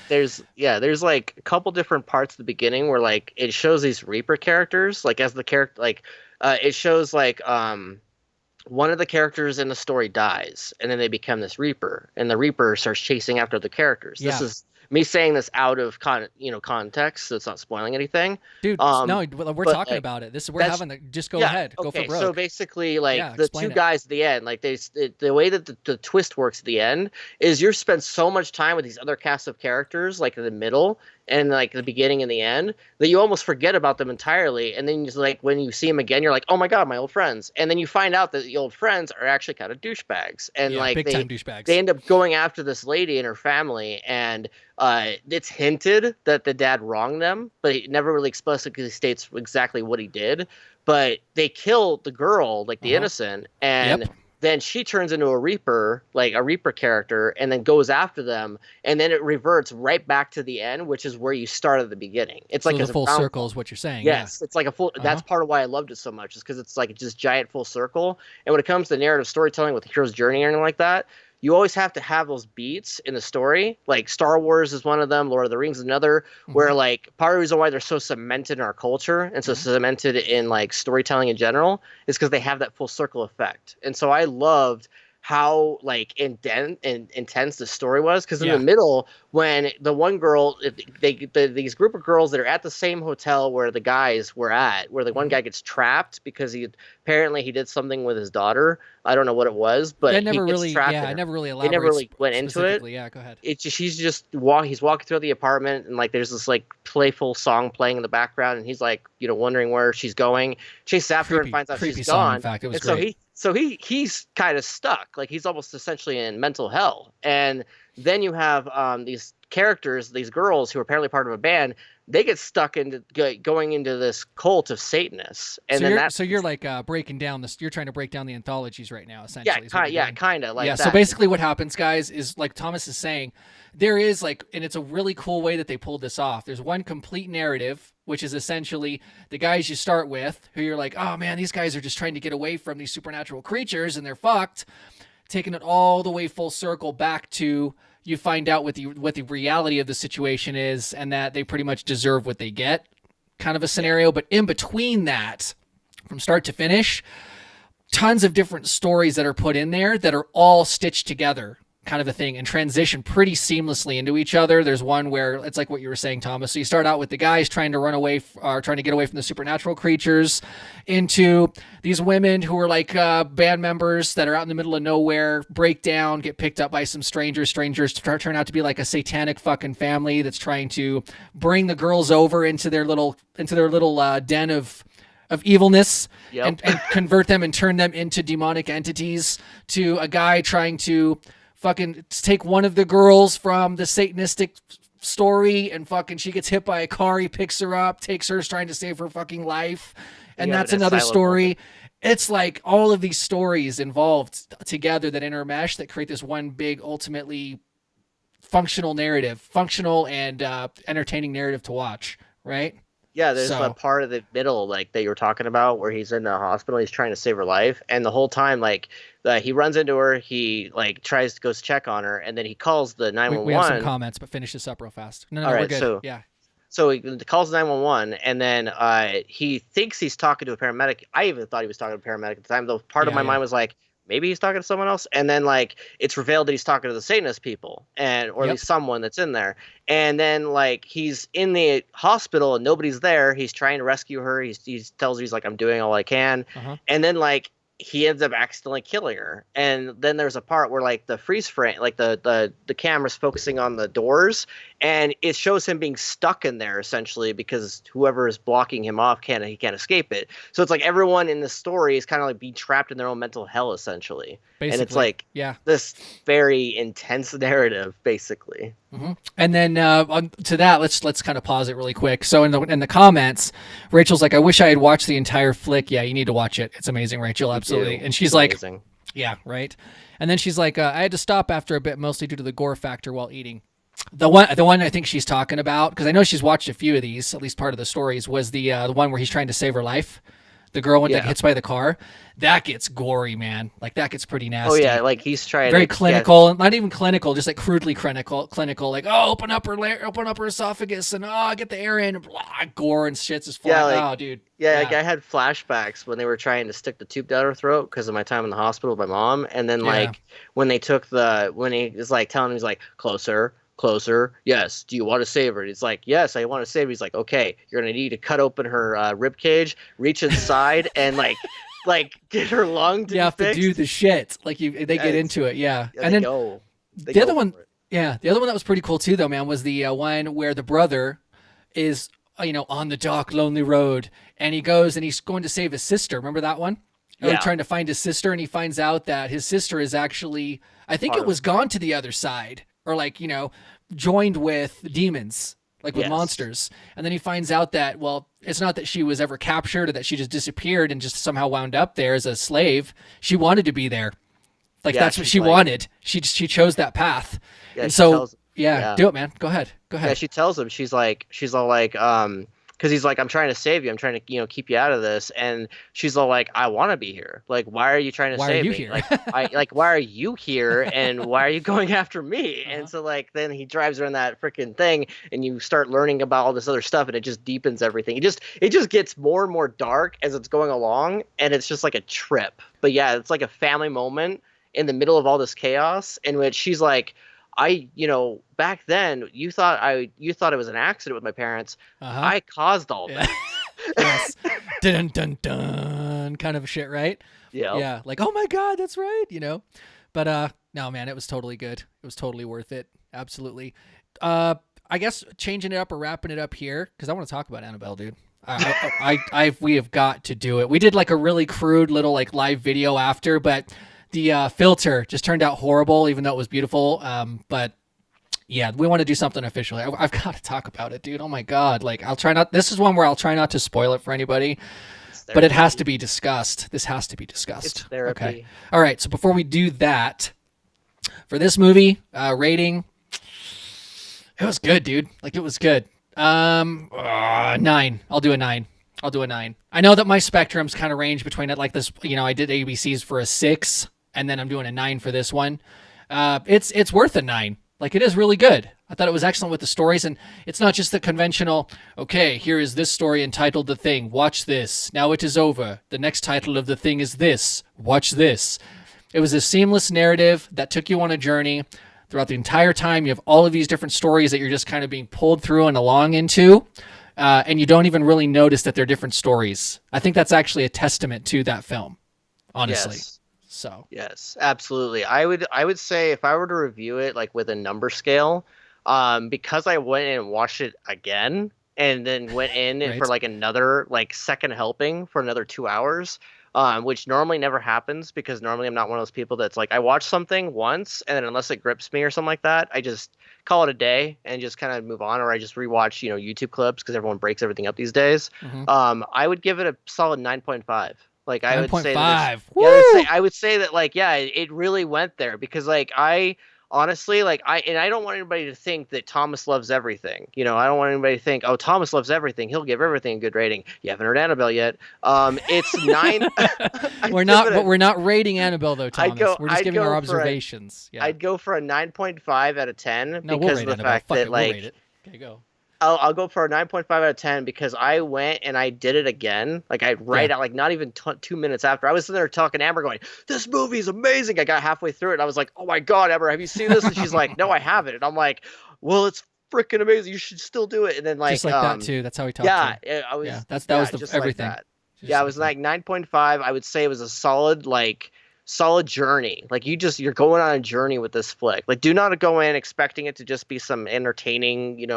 mean? Yeah, there's like a couple different parts at the beginning where like it shows these Reaper characters, like as the character, like it shows like one of the characters in the story dies, and then they become this Reaper, and the Reaper starts chasing after the characters. Yeah. This is me saying this out of context, so it's not spoiling anything. Dude, no, we're talking about it. We're having the, just go ahead, go for broke. So basically, like the explain 2 guys at the end, like the way that the twist works at the end is you spend so much time with these other cast of characters, like in the middle and like the beginning and the end, that you almost forget about them entirely. And then just like when you see them again, you're like, oh my God, my old friends. And then you find out that the old friends are actually kind of douchebags, and like big time douchebags. They end up going after this lady and her family, and it's hinted that the dad wronged them, but he never really explicitly states exactly what he did. But they kill the girl, like the innocent, and then she turns into a Reaper, like a Reaper character, and then goes after them, and then it reverts right back to the end, which is where you start at the beginning. It's so like a full circle is what you're saying. Yes, it's like a full. That's part of why I loved it so much, is because it's like just giant full circle. And when it comes to narrative storytelling with the hero's journey or anything like that, you always have to have those beats in the story. Like Star Wars is one of them, Lord of the Rings is another, where like part of the reason why they're so cemented in our culture and so cemented in like storytelling in general is because they have that full circle effect. And so I loved how like intense the story was, because in the middle, when the one girl, these group of girls that are at the same hotel where the guys were at, where the one guy gets trapped because he did something with his daughter. I don't know what it was, but I never he gets really, trapped I there. never really They never really went into it. Yeah, go ahead. It's just, he's walking through the apartment, and like there's this like playful song playing in the background, and he's like wondering where she's going. Chases after her and finds out she's song, gone. in fact, it was and great. So he's kind of stuck, like he's almost essentially in mental hell. And then you have these characters, these girls who are apparently part of a band. They get stuck into going into this cult of Satanists, and so you're like breaking down this. You're trying to break down the anthologies right now, essentially. Kind of like that. So basically, what happens, guys, is like Thomas is saying, there is like, and it's a really cool way that they pulled this off. There's one complete narrative, which is essentially the guys you start with, who you're like, oh man, these guys are just trying to get away from these supernatural creatures, and they're fucked. Taking it all the way full circle back to, you find out what the reality of the situation is, and that they pretty much deserve what they get, kind of a scenario. But in between that, from start to finish. Tons of different stories that are put in there that are all stitched together, kind of a thing, and transition pretty seamlessly into each other. There's one where it's like what you were saying, Thomas. So you start out with the guys trying to run away, or trying to get away from the supernatural creatures, into these women who are like band members that are out in the middle of nowhere, break down, get picked up by some strangers. Strangers turn out to be like a satanic fucking family that's trying to bring the girls over into their little den of evilness. Yep. and convert them and turn them into demonic entities, to a guy trying to fucking take one of the girls from the satanistic story, and fucking she gets hit by a car. He picks her up, takes her, trying to save her fucking life. And Yeah, that's an another asylum story. moment. It's like all of these stories involved together that intermesh, that create this one big, ultimately functional and entertaining narrative to watch, right? Yeah, there's So- a part of the middle, like, that you were talking about, where he's in the hospital, he's trying to save her life, and the whole time, like, he runs into her, he, like, tries to go check on her, and then he calls the 911. We have some comments, but finish this up real fast. No, All we're right, good. so- Yeah. So he calls 911, and then he thinks he's talking to a paramedic. I even thought he was talking to a paramedic at the time, though part of my mind was like, maybe he's talking to someone else. And then, like, it's revealed that he's talking to the Satanist people, or at Yep. least someone that's in there. And then, like, he's in the hospital and nobody's there. He's trying to rescue her. He tells her, he's like, I'm doing all I can. Uh-huh. And then, like, he ends up accidentally killing her. And then there's a part where, like, the freeze frame, like the camera's focusing on the doors, and it shows him being stuck in there essentially, because whoever is blocking him off he can't escape it. So it's like everyone in the story is kind of like being trapped in their own mental hell essentially. Basically, and it's like this very intense narrative basically. Mm-hmm. And then to that, let's kind of pause it really quick. So in the comments, Rachel's like, I wish I had watched the entire flick. Yeah, you need to watch it. It's amazing, Rachel. Absolutely. And she's like, amazing. Yeah, right. And then she's like, I had to stop after a bit, mostly due to the gore factor while eating. The one I think she's talking about, because I know she's watched a few of these, at least part of the stories, was the one where he's trying to save her life. The girl when gets by the car, that gets gory, man. Like that gets pretty nasty. Oh yeah, like he's trying very to clinical, not even clinical, just like crudely clinical. Like, oh, open up her esophagus, and get the air in, and blah, gore and shits is flying. like, oh, dude. Yeah, like I had flashbacks when they were trying to stick the tube down her throat because of my time in the hospital with my mom, and then like when he was like telling him, he's like, closer, yes, do you want to save her? And he's like, yes, I want to save her. He's like, okay, you're gonna need to cut open her rib cage, reach inside, and like get her lung to you have fixed. to do the shit. Like they get into it, and then the other one that was pretty cool too, though, man, was the one where the brother is on the dark, lonely road, and he goes and he's going to save his sister. Remember that one? Yeah. Trying to find his sister, and he finds out that his sister is actually, I think it was gone to the other side, or like, joined with demons, like with monsters. And then he finds out that, well, it's not that she was ever captured or that she just disappeared and just somehow wound up there as a slave. She wanted to be there. Like that's what she wanted. She chose that path. Yeah, and so, tells, do it, man. Go ahead. Yeah, she tells him, she's all like, because he's like, I'm trying to save you. I'm trying to, keep you out of this. And she's all like, I want to be here. Like, why are you trying to save me? Here? Why are you here? And why are you going after me? And so like, then he drives around that freaking thing, and you start learning about all this other stuff, and it just deepens everything. It just gets more and more dark as it's going along, and it's just like a trip. But yeah, it's like a family moment in the middle of all this chaos, in which she's like, back then you thought it was an accident with my parents. I caused all that. Yes. Dun dun dun, kind of shit, right? Yeah. Yeah. Like, oh my God, that's right. But no, man, it was totally good. It was totally worth it. Absolutely. I guess changing it up or wrapping it up here, because I want to talk about Annabelle, dude. We have got to do it. We did like a really crude little like live video after, but the filter just turned out horrible, even though it was beautiful. But yeah, we want to do something officially. I've got to talk about it, dude. Oh my God. Like this is one where I'll try not to spoil it for anybody, but it has to be discussed. This has to be discussed. It's therapy. Okay. All right. So before we do that, for this movie, rating, it was good, dude. Like it was good. 9. I'll do a 9. I know that my spectrums kind of range between it, like this, I did ABCs for a 6, and then I'm doing a 9 for this one. It's worth a 9. Like, it is really good. I thought it was excellent with the stories, and it's not just the conventional, okay, here is this story entitled The Thing. Watch this. Now it is over. The next title of The Thing is this. Watch this. It was a seamless narrative that took you on a journey. Throughout the entire time, you have all of these different stories that you're just kind of being pulled through and along into, and you don't even really notice that they're different stories. I think that's actually a testament to that film, honestly. Yes. So Yes, absolutely. I would say if I were to review it like with a number scale, because I went and watched it again and then went in Right. for like another like second helping for another 2 hours, which normally never happens because normally I'm not one of those people that's like I watch something once and then unless it grips me or something like that, I just call it a day and just kind of move on, or I just rewatch YouTube clips because everyone breaks everything up these days. I would give it a solid 9.5. Like I would say that 9.5. I would say that like it really went there because like I honestly like I don't want anybody to think that Thomas loves everything. I don't want anybody to think, oh, Thomas loves everything, he'll give everything a good rating. You haven't heard Annabelle yet. It's 9. We're not rating Annabelle though, Thomas. We're just I'd giving go our for observations. I'd go for a 9.5 out of 10 No, we'll because rate of the Annabelle. fact Fuck that it, like we'll rate it. Okay, go. I'll go for a 9.5 out of 10 because I went and I did it again. Like out like not even 2 minutes after. I was sitting there talking to Amber going, this movie is amazing. I got halfway through it and I was like, oh my God, Amber, have you seen this? And she's like, no, I haven't. And I'm like, well, it's freaking amazing. You should still do it. And then like, just like that too. That's how we talked. I was, that was just everything. Like that. Yeah, it was like 9.5. I would say it was a solid journey. Like you're going on a journey with this flick. Like do not go in expecting it to just be some entertaining,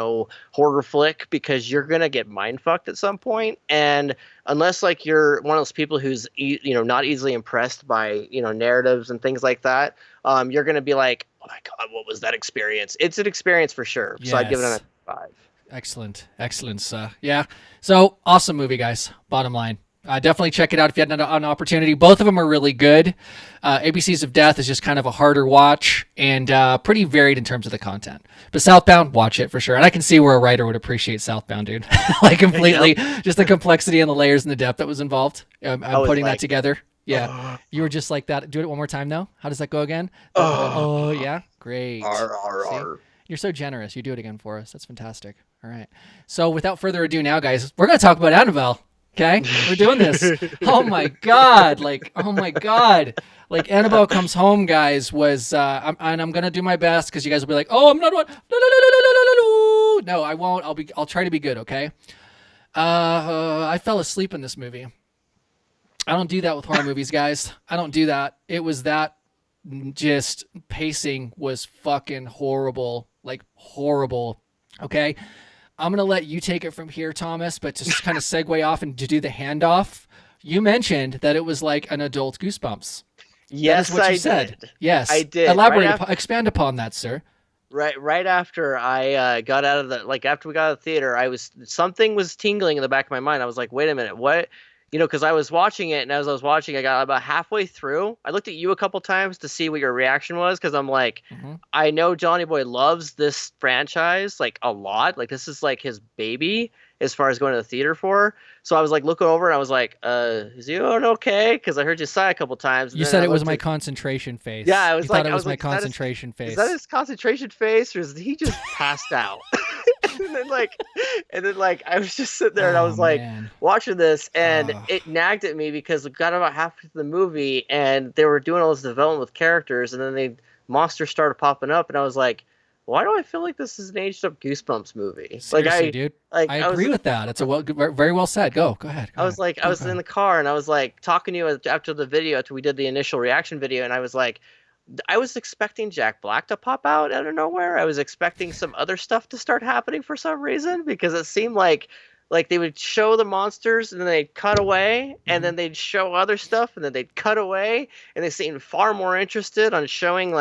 horror flick because you're going to get mind fucked at some point. And unless like you're one of those people who's, not easily impressed by, narratives and things like that, you're going to be like, oh my God, what was that experience? It's an experience for sure. So I'd give it a 5. Excellent. Yeah. So awesome movie, guys. Bottom line. Definitely check it out if you had an opportunity. Both of them are really good. ABCs of Death is just kind of a harder watch and pretty varied in terms of the content. But Southbound, watch it for sure. And I can see where a writer would appreciate Southbound, dude. Like completely, just the complexity and the layers and the depth that was involved. I'm putting that together. Yeah. You were just like that. Do it one more time, though. How does that go again? Oh, yeah. Great. See? You're so generous. You do it again for us. That's fantastic. All right. So without further ado now, guys, we're going to talk about Annabelle. Okay, we're doing this. Oh my God! Like Annabelle Comes Home, guys. Was I'm gonna do my best because you guys will be like, oh, I'm not one. No, I won't. I'll try to be good. Okay. I fell asleep in this movie. I don't do that with horror movies, guys. I don't do that. It was that just pacing was fucking horrible. Like horrible. Okay. I'm going to let you take it from here, Thomas, but to kind of segue off and to do the handoff, you mentioned that it was like an adult Goosebumps. Yes, that is what you said. did. Yes. I did. Expand upon that, sir. Right after I got out of after we got out of the theater, something was tingling in the back of my mind. I was like, wait a minute, what? Because I was watching it, and as I was watching, I got about halfway through. I looked at you a couple times to see what your reaction was, because I'm like, I know Johnny Boy loves this franchise like a lot. Like this is like his baby as far as going to the theater for. So I was like looking over, and I was like, is he doing okay? Because I heard you sigh a couple times. You said it was my concentration face. Yeah, I was thought like, it was my concentration face. Is that his concentration face, or is he just passed out? and then I was just sitting there and I was watching this, and it nagged at me because we got about halfway through the movie and they were doing all this development with characters, and then monsters started popping up, and I was like, why do I feel like this is an aged up Goosebumps movie? Seriously, dude. I agree with that. It's very well said. Go ahead. I was in the car and I was like talking to you after the video, after we did the initial reaction video, and I was like, I was expecting Jack Black to pop out of nowhere. I was expecting some other stuff to start happening for some reason, because it seemed like they would show the monsters and then they'd cut away, and then they'd show other stuff and then they'd cut away, and they seemed far more interested on showing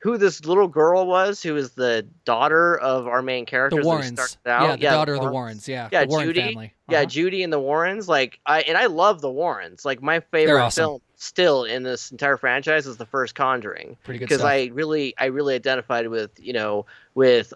who this little girl was, who is the daughter of our main characters. The Warrens. The daughter of the Warrens. Yeah. The Warren Judy. Family. Yeah, Judy and the Warrens. I love the Warrens. Like my favorite film still in this entire franchise is the first Conjuring. Pretty good because stuff. I really identified with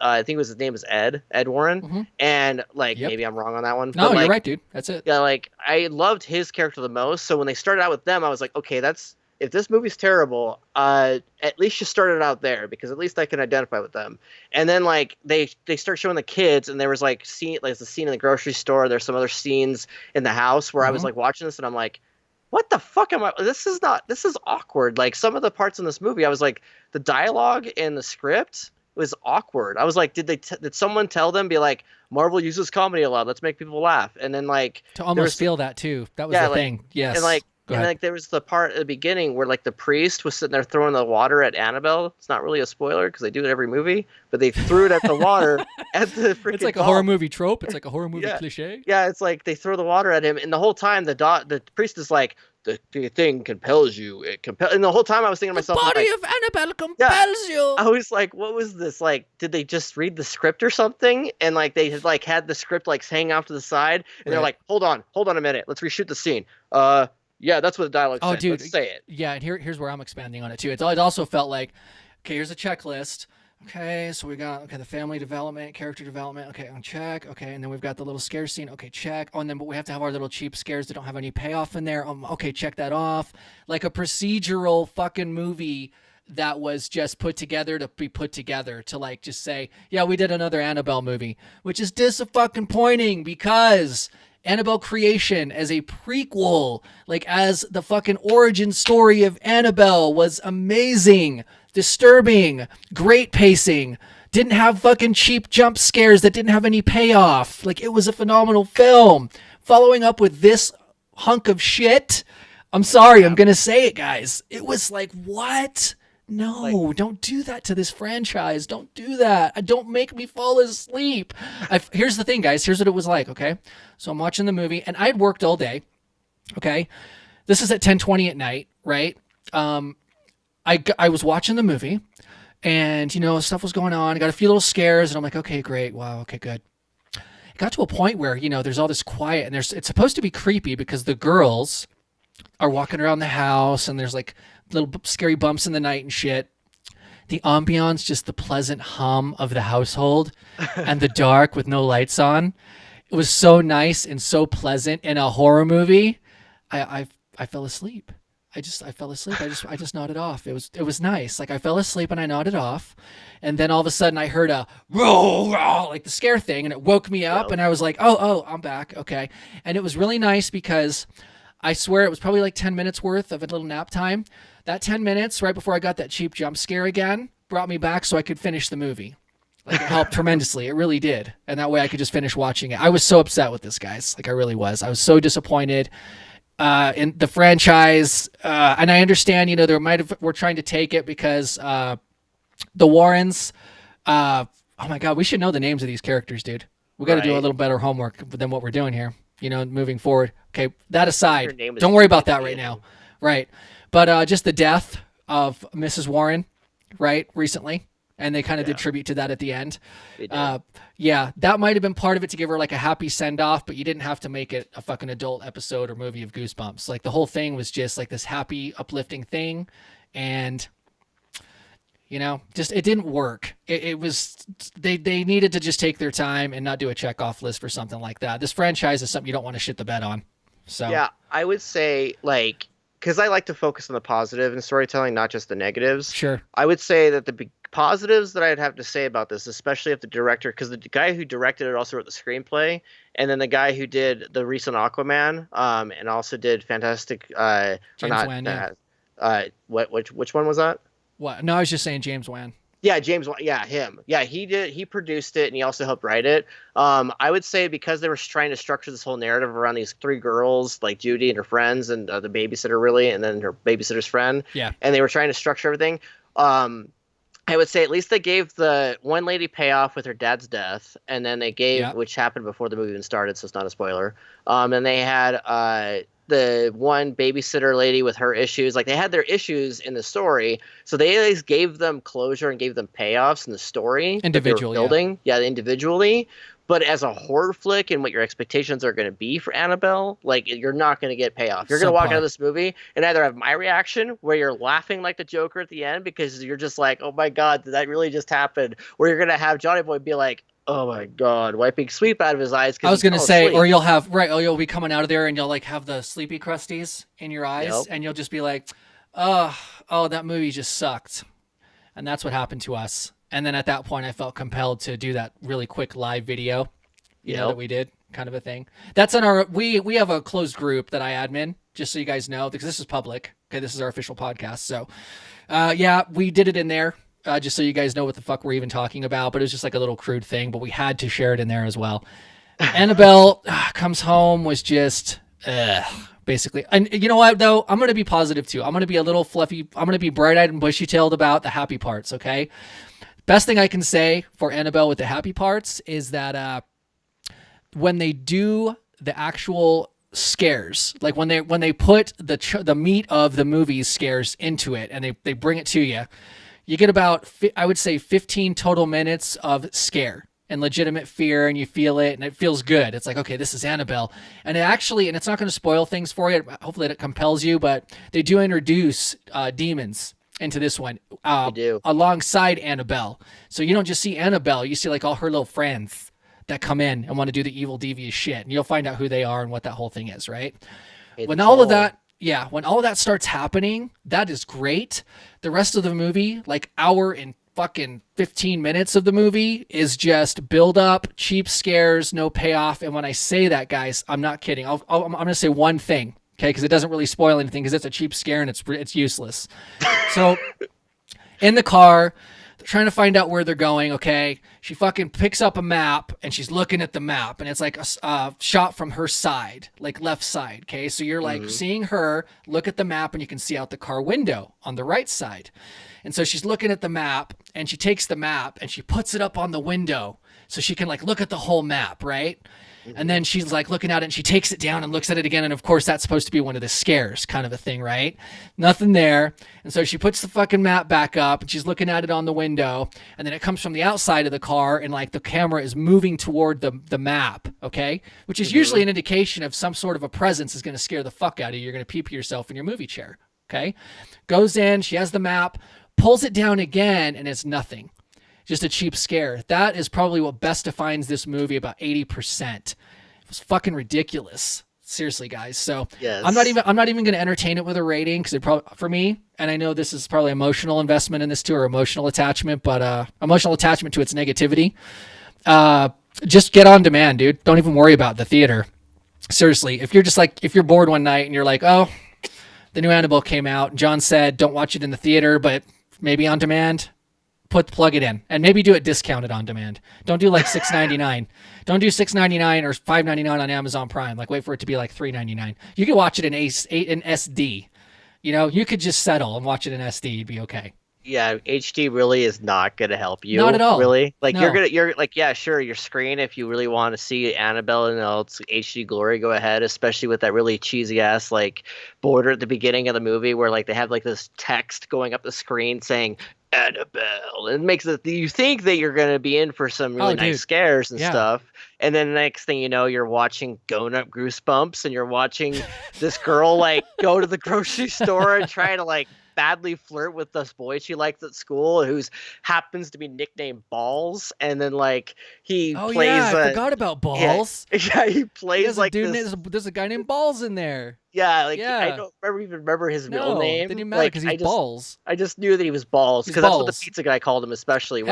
I think his name was Ed Warren, and maybe I'm wrong on that one. No, but you're right, dude. That's it. Yeah, I loved his character the most. So when they started out with them, I was like, okay, that's if this movie's terrible, at least you started out there because at least I can identify with them. And then like they start showing the kids, and there was like the scene in the grocery store. There's some other scenes in the house where I was like watching this, and I'm like, what the fuck am I? This is awkward. Like some of the parts in this movie, I was like, the dialogue and the script was awkward. I was like, did someone tell them, be like, Marvel uses comedy a lot, let's make people laugh? And then like to almost feel that too. That was the thing. Yes. And like there was the part at the beginning where like the priest was sitting there throwing the water at Annabelle. It's not really a spoiler because they do it every movie, but they threw it at the water at the freaking. It's like a horror movie trope. It's like a horror movie cliche. Yeah, it's like they throw the water at him, and the whole time the priest is like, the thing compels you. And the whole time I was thinking to myself, the body of Annabelle compels you. I was like, what was this? Like, did they just read the script or something? And like they had the script like hanging off to the side, and they're like, hold on a minute, let's reshoot the scene. Yeah, that's what the dialogue said. Dude, let's say it. Yeah, and here's where I'm expanding on it too. It also felt like, okay, here's a checklist. Okay, so we got the family development, character development. Okay, on check. Okay, and then we've got the little scare scene. Okay, check. Oh, and then but we have to have our little cheap scares that don't have any payoff in there. Okay, check that off. Like a procedural fucking movie that was just put together to be put together to like just say, yeah, we did another Annabelle movie, which is disappointing because Annabelle Creation as a prequel, like as the fucking origin story of Annabelle, was amazing, disturbing, great pacing, didn't have fucking cheap jump scares that didn't have any payoff. Like, it was a phenomenal film. Following up with this hunk of shit, I'm sorry, I'm gonna say it, guys. It was like, what? No, don't do that to this franchise. Don't do that. Don't make me fall asleep. Here's the thing, guys. Here's what it was like, okay? So I'm watching the movie, and I had worked all day, okay? This is at 10:20 at night, right? I was watching the movie, and, stuff was going on. I got a few little scares, and I'm like, okay, great. Wow, okay, good. It got to a point where, there's all this quiet, and it's supposed to be creepy because the girls are walking around the house, and there's, like, little scary bumps in the night and shit. The ambiance, just the pleasant hum of the household and the dark with no lights on. It was so nice and so pleasant in a horror movie. I fell asleep. I fell asleep. I just nodded off. It was nice. Like, I fell asleep and I nodded off. And then all of a sudden I heard a roll, like the scare thing, and it woke me up, and I was like, oh, I'm back. Okay. And it was really nice because I swear it was probably like 10 minutes worth of a little nap time. That 10 minutes right before I got that cheap jump scare again brought me back so I could finish the movie. Like, it helped tremendously. It really did. And that way I could just finish watching it. I was so upset with this, guys. Like, I really was. I was so disappointed in the franchise. And I understand, we're trying to take it because the Warrens, oh my God, we should know the names of these characters, dude. We got to do a little better homework than what we're doing here, moving forward. Okay, that aside, don't worry about that right now. Right. But just the death of Mrs. Warren, right, recently. And they kind of did tribute to that at the end. Yeah, that might have been part of it to give her like a happy send-off, but you didn't have to make it a fucking adult episode or movie of Goosebumps. Like, the whole thing was just like this happy, uplifting thing. And, just it didn't work. It was, they needed to just take their time and not do a check-off list for something like that. This franchise is something you don't want to shit the bed on. So yeah, I would say, like, because I like to focus on the positive in storytelling, not just the negatives. Sure. I would say that the positives that I'd have to say about this, especially if the director, because the guy who directed it also wrote the screenplay, and then the guy who did the recent Aquaman, and also did Fantastic. James Wan. Which one was that? What? No, I was just saying James Wan. Yeah, James. Yeah, him. Yeah, he produced it, and he also helped write it. I would say because they were trying to structure this whole narrative around these three girls, like Judy and her friends, and the babysitter, really, and then her babysitter's friend. Yeah. And they were trying to structure everything. I would say at least they gave the one lady payoff with her dad's death, and then they gave, which happened before the movie even started, so it's not a spoiler. And they had the one babysitter lady with her issues. Like, they had their issues in the story, so they at least gave them closure and gave them payoffs in the story. Individually, building, individually. But as a horror flick and what your expectations are going to be for Annabelle, like, you're not going to get payoff. You're going to walk out of this movie and either have my reaction, where you're laughing like the Joker at the end because you're just like, oh my God, did that really just happen? Or you're going to have Johnny Boy be like, oh my God, wiping sleep out of his eyes. I was going to say, asleep. Or you'll have, you'll be coming out of there and you'll like have the sleepy crusties in your eyes, and you'll just be like, Oh, that movie just sucked. And that's what happened to us. And then at that point, I felt compelled to do that really quick live video, you know, that we did, kind of a thing. That's in our, we have a closed group that I admin, just so you guys know, because this is public. Okay, this is our official podcast. So, yeah, we did it in there, just so you guys know what the fuck we're even talking about. But it was just like a little crude thing, but we had to share it in there as well. Annabelle Comes Home was just, basically. And you know what, though? I'm going to be positive, too. I'm going to be a little fluffy. I'm going to be bright-eyed and bushy-tailed about the happy parts, okay? Best thing I can say for Annabelle with the happy parts is that when they do the actual scares, like when they put the meat of the movie's scares into it and they bring it to you, you get about, I would say, 15 total minutes of scare and legitimate fear, and you feel it, and it feels good. It's like, okay, this is Annabelle. And it's not going to spoil things for you. Hopefully it compels you, but they do introduce demons into this one alongside Annabelle. So you don't just see Annabelle, you see like all her little friends that come in and want to do the evil, devious shit. And you'll find out who they are and what that whole thing is, right? When all of that starts happening, that is great. The rest of the movie, like hour and fucking 15 minutes of the movie, is just build up, cheap scares, no payoff. And when I say that, guys, I'm not kidding. I'm going to say one thing. Okay, because it doesn't really spoil anything because it's a cheap scare and it's useless. So in the car, they're trying to find out where they're going, okay? She fucking picks up a map and she's looking at the map, and it's like a shot from her side, like left side, okay? So you're like seeing her look at the map, and you can see out the car window on the right side. And so she's looking at the map, and she takes the map and she puts it up on the window so she can like look at the whole map, right? And then she's like looking at it, and she takes it down and looks at it again. And of course, that's supposed to be one of the scares, kind of a thing, right? Nothing there. And so she puts the fucking map back up, and she's looking at it on the window. And then it comes from the outside of the car, and like the camera is moving toward the map, okay? Which is usually an indication of some sort of a presence is going to scare the fuck out of you. You're going to pee yourself in your movie chair, okay? Goes in, she has the map, pulls it down again, and it's nothing. Just a cheap scare. That is probably what best defines this movie, about 80%. It was fucking ridiculous. Seriously, guys. So yes. I'm not even going to entertain it with a rating, because it probably, for me, and I know this is probably emotional investment in this too, or emotional attachment, but emotional attachment to its negativity. Just get on demand, dude. Don't even worry about the theater. Seriously, if you're bored one night and you're like, oh, the new Annabelle came out, John said don't watch it in the theater, but maybe on demand. Plug it in, and maybe do it discounted on demand. Don't do like $6.99. Don't do $6.99 or $5.99 on Amazon Prime. Like wait for it to be like $3.99. You can watch it in SD. You know, you could just settle and watch it in SD. You'd be okay. Yeah, HD really is not going to help you. Not at all. Really. Like No. you're like, yeah, sure, your screen, if you really want to see Annabelle in all its HD glory, go ahead, especially with that really cheesy ass like border at the beginning of the movie where like they have like this text going up the screen saying Annabelle. It makes it you think that you're going to be in for some really nice scares and stuff. And then the next thing you know, you're watching Going Up Goosebumps, and you're watching this girl like go to the grocery store and try to like badly flirt with this boy she likes at school, who's happens to be nicknamed Balls. And then like he plays. I forgot about Balls. Yeah, he plays like this. There's a guy named Balls in there. Yeah, like I don't remember his real name. Didn't even matter because he's Balls. I just knew that he was Balls because that's what the pizza guy called him, especially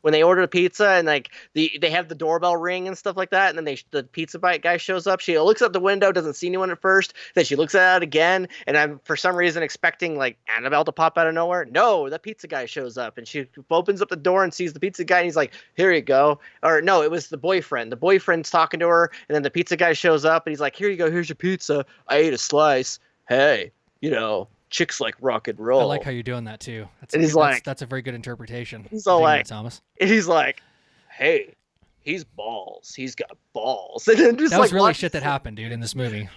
when they order the pizza and like they have the doorbell ring and stuff like that, and then the pizza bite guy shows up. She looks out the window, doesn't see anyone at first. Then she looks at it again, and I'm for some reason expecting like Annabelle to pop out of nowhere. No, the pizza guy shows up, and she opens up the door and sees the pizza guy, and he's like, "Here you go." Or no, it was the boyfriend. The boyfriend's talking to her, and then the pizza guy shows up, and he's like, "Here you go. Here's your pizza. I ate a slice. Hey, you know." Chicks like rock and roll. I like how you're doing that too. That's a very good interpretation. He's all like, Thomas. And he's like, "Hey, he's balls. He's got balls." And then just that was really shit that happened, dude, in this movie.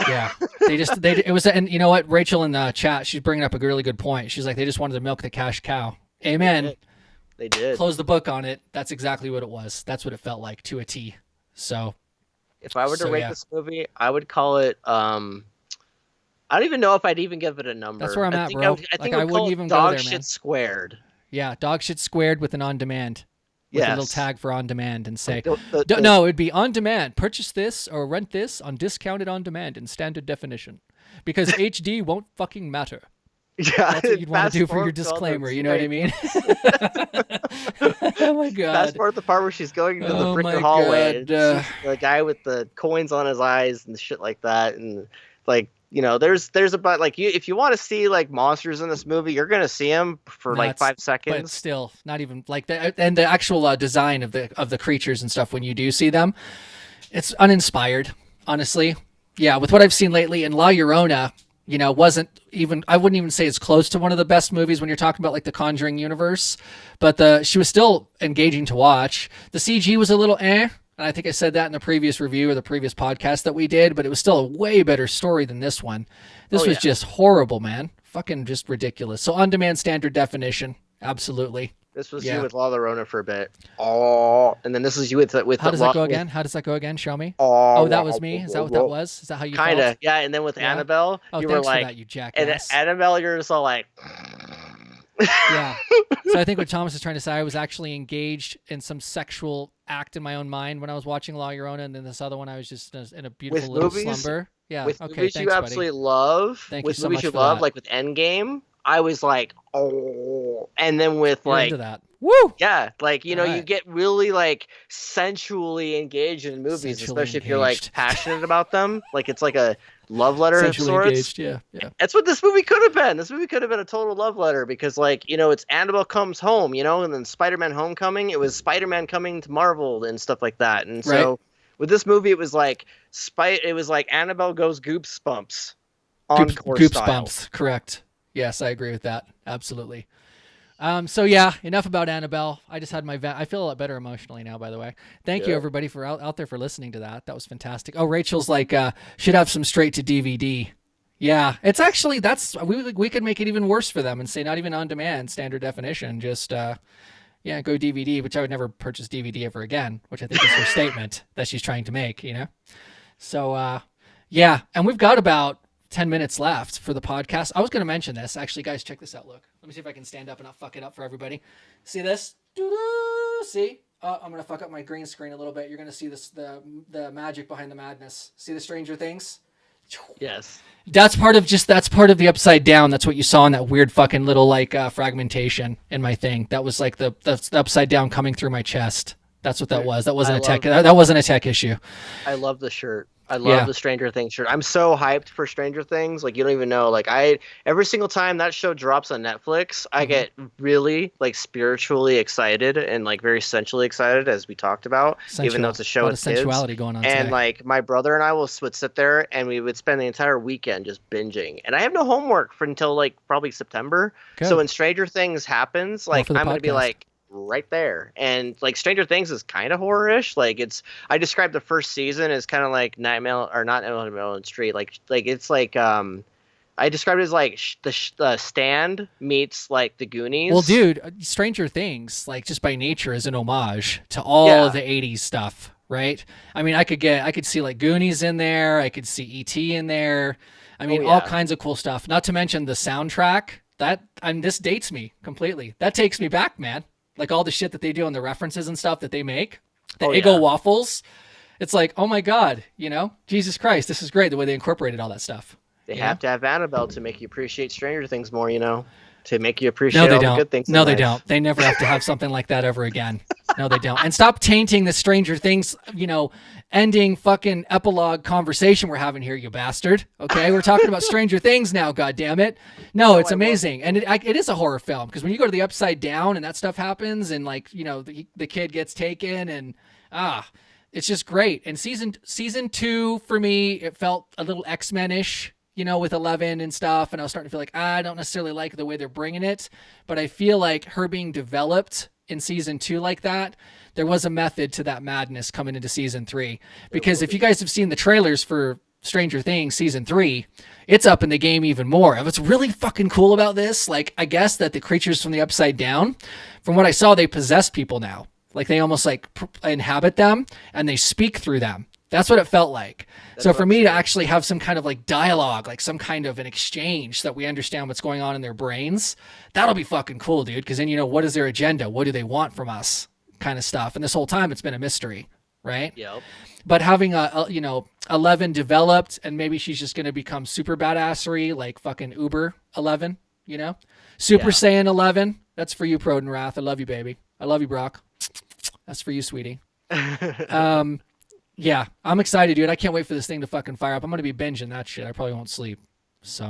Yeah, it was, and you know what? Rachel in the chat, she's bringing up a really good point. She's like, they just wanted to milk the cash cow. Amen. They did. Close the book on it. That's exactly what it was. That's what it felt like to a T. So, if I were to rate this movie, I would call it. I don't even know if I'd even give it a number. That's where I'm at, bro. I think I wouldn't even go there, man. Dog shit squared. Yeah, dog shit squared with an on demand. With a little tag for on demand and say, no, it'd be on demand. Purchase this or rent this on discounted on demand in standard definition, because HD won't fucking matter. Yeah, That's what you'd want to do for your fast forward to all disclaimer. those You know what I great- mean? Oh my god. Fast forward the part where she's going into the Oh my freaking hallway. God, And she's the guy with the coins on his eyes and shit like that, and like there's about like if you want to see like monsters in this movie, you're gonna see them for like 5 But seconds. still, not even like that. And the actual design of the creatures and stuff when you do see them, it's uninspired, honestly. Yeah, with what I've seen lately, and La Llorona, wasn't even, I wouldn't even say it's close to one of the best movies when you're talking about like the Conjuring universe, but she was still engaging to watch. The CG was a little and I think I said that in the previous review or the previous podcast that we did, but it was still a way better story than this one. This was just horrible, man. Fucking just ridiculous. So on-demand standard definition, absolutely. This was you with La Llorona for a bit. Oh, and then this is you with How does that go again? How does that go again? Show me. Oh, that was me. Is that what that was? Is that how you kind of? felt? Yeah, and then with Annabelle, Oh, you thanks were like, for that, you jackass. and Annabelle, you're just all like, Yeah. So I think what Thomas is trying to say, I was actually engaged in some sexual act in my own mind when I was watching La Llorona, and then this other one, I was just in a beautiful little slumber. Yeah. with Okay. movies Thanks, you absolutely love, Thank with you so movies much you for love, that. like with Endgame, I was like, oh, and then with You're like, into that. Woo! yeah, like you Alright. get really like sensually engaged in movies, Sensually especially if you're like engaged. passionate about them. Like it's like a love letter of Sexually sorts. engaged. Yeah. Yeah. That's what this movie could have been. This movie could have been a total love letter because, like, it's Annabelle Comes Home, and then Spider-Man Homecoming. It was Spider-Man coming to Marvel and stuff like that. And so Right. with this movie, it was like Annabelle goes Goosebumps encore style. Goosebumps. Correct. Yes, I agree with that. Absolutely. So yeah, enough about Annabelle. I just had I feel a lot better emotionally now, by the way. Thank you everybody for out there for listening to that. That was fantastic. Oh, Rachel's like, should have some straight to DVD. Yeah, it's actually, we could make it even worse for them and say not even on demand, standard definition, just, go DVD, which I would never purchase DVD ever again, which I think is her statement that she's trying to make, So, and we've got about 10 minutes left for the podcast. I was going to mention this. Actually, guys, check this out. Look. Let me see if I can stand up and not fuck it up for everybody. See this? Doo-doo! See? I'm going to fuck up my green screen a little bit. You're going to see this, the magic behind the madness. See the Stranger Things? Yes. That's part of the upside down. That's what you saw in that weird fucking little fragmentation in my thing. That was like the upside down coming through my chest. That's what that was. That wasn't that wasn't a tech issue. I love the shirt. I love the Stranger Things shirt. I'm so hyped for Stranger Things. Like, you don't even know. Like, every single time that show drops on Netflix, I get really like spiritually excited and like very sensually excited, as we talked about. Even though it's a show with sensuality kids. going on And today. like my brother and I would sit there and we would spend the entire weekend just binging. And I have no homework for until like probably September. Good. So when Stranger Things happens, like for the I'm gonna be podcast. like right there. And like Stranger Things is kind of horror-ish. Like I described the first season as kind of like Nightmare or not Nightmare on Elm Street. Like it's like I described it as like the Stand meets like the Goonies. Well, dude, Stranger Things, like just by nature, is an homage to all of the 80s stuff, right? I mean, I could see like Goonies in there. I could see E.T. in there. I mean, all kinds of cool stuff. Not to mention the soundtrack. This dates me completely. That takes me back, man. Like all the shit that they do and the references and stuff that they make. The Eggo waffles. It's like, oh my God, Jesus Christ, this is great the way they incorporated all that stuff. They have to have Annabelle to make you appreciate Stranger Things more, to make you appreciate all the good things. No, in they life. don't. They never have to have something like that ever again. No, they don't. And stop tainting the Stranger Things, ending fucking epilogue conversation we're having here, you bastard. Okay, we're talking about Stranger Things now. God damn it. No, it's amazing, and it is a horror film because when you go to the upside down and that stuff happens, and like the kid gets taken, and it's just great. And season 2 for me, it felt a little X-Men-ish. With 11 and stuff, and I was starting to feel like I don't necessarily like the way they're bringing it, but I feel like her being developed in season 2 like that, there was a method to that madness coming into season 3. Because if you guys have seen the trailers for Stranger Things season 3, it's up in the game even more. And what's really fucking cool about this, like, I guess that the creatures from the upside down, from what I saw, they possess people now. Like they almost like inhabit them and they speak through them. That's what it felt like. So for me to actually have some kind of like dialogue, like some kind of an exchange that we understand what's going on in their brains, that'll be fucking cool, dude. Because then what is their agenda? What do they want from us? Kind of stuff. And this whole time it's been a mystery, right? Yep. But having 11 developed, and maybe she's just going to become super badassery like fucking Uber 11, you know? Super Yeah. Saiyan 11. That's for you, Proden Wrath. I love you, baby. I love you, Brock. That's for you, sweetie. Yeah, I'm excited, dude. I can't wait for this thing to fucking fire up. I'm going to be binging that shit. I probably won't sleep. So,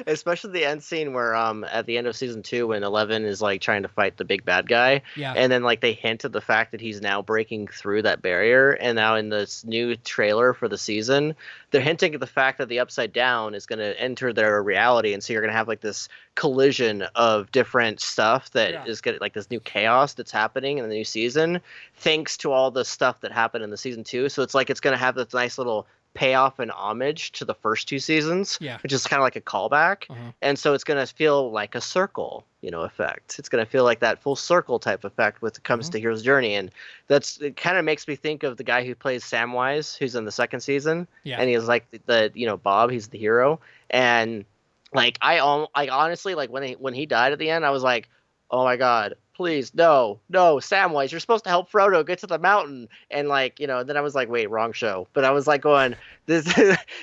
Especially the end scene where at the end of season 2 when 11 is like trying to fight the big bad guy, yeah. and then like they hint at the fact that he's now breaking through that barrier, and now in this new trailer for the season they're hinting at the fact that the Upside Down is going to enter their reality, and so you're going to have like this collision of different stuff that is getting like this new chaos that's happening in the new season thanks to all the stuff that happened in the season 2. So it's like it's going to have this nice little payoff and homage to the first 2 seasons, which is kind of like a callback. And so it's going to feel like a circle, effect. It's going to feel like that full circle type effect when it comes to Hero's Journey. And it kind of makes me think of the guy who plays Samwise, who's in the second season. And he's like the Bob, he's the hero. And like, I honestly, like when he died at the end, I was like, oh my God, please, no, Samwise, you're supposed to help Frodo get to the mountain. And like, then I was like, wait, wrong show. But I was like going,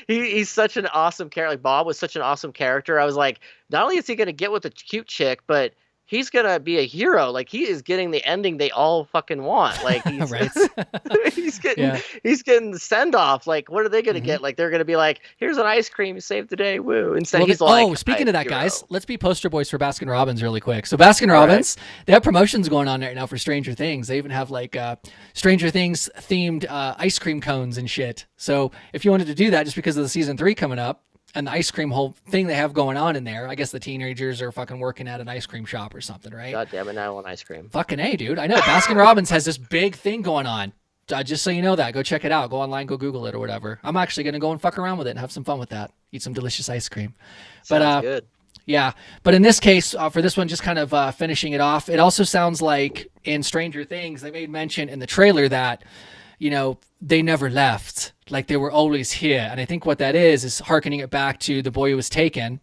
he's such an awesome character. Like Bob was such an awesome character. I was like, not only is he going to get with a cute chick, but he's going to be a hero. Like he is getting the ending they all fucking want. Like he's, he's getting the send off. Like, what are they going to get? Like, they're going to be like, here's an ice cream, save the day. Woo. Instead he's like, speaking of that, guys, let's be poster boys for Baskin Robbins really quick. So Baskin Robbins, they have promotions going on right now for Stranger Things. They even have like Stranger Things themed ice cream cones and shit. So if you wanted to do that just because of the season 3 coming up, and the ice cream whole thing they have going on in there. I guess the teenagers are fucking working at an ice cream shop or something, right? God damn it, now I want ice cream. Fucking A, dude. I know. Baskin Robbins has this big thing going on. Just so you know that. Go check it out. Go online, go Google it or whatever. I'm actually going to go and fuck around with it and have some fun with that. Eat some delicious ice cream. Sounds good. Yeah. But in this case, for this one, just kind of finishing it off, it also sounds like in Stranger Things, they made mention in the trailer that, they never left. Like they were always here. And I think what that is hearkening it back to the boy who was taken,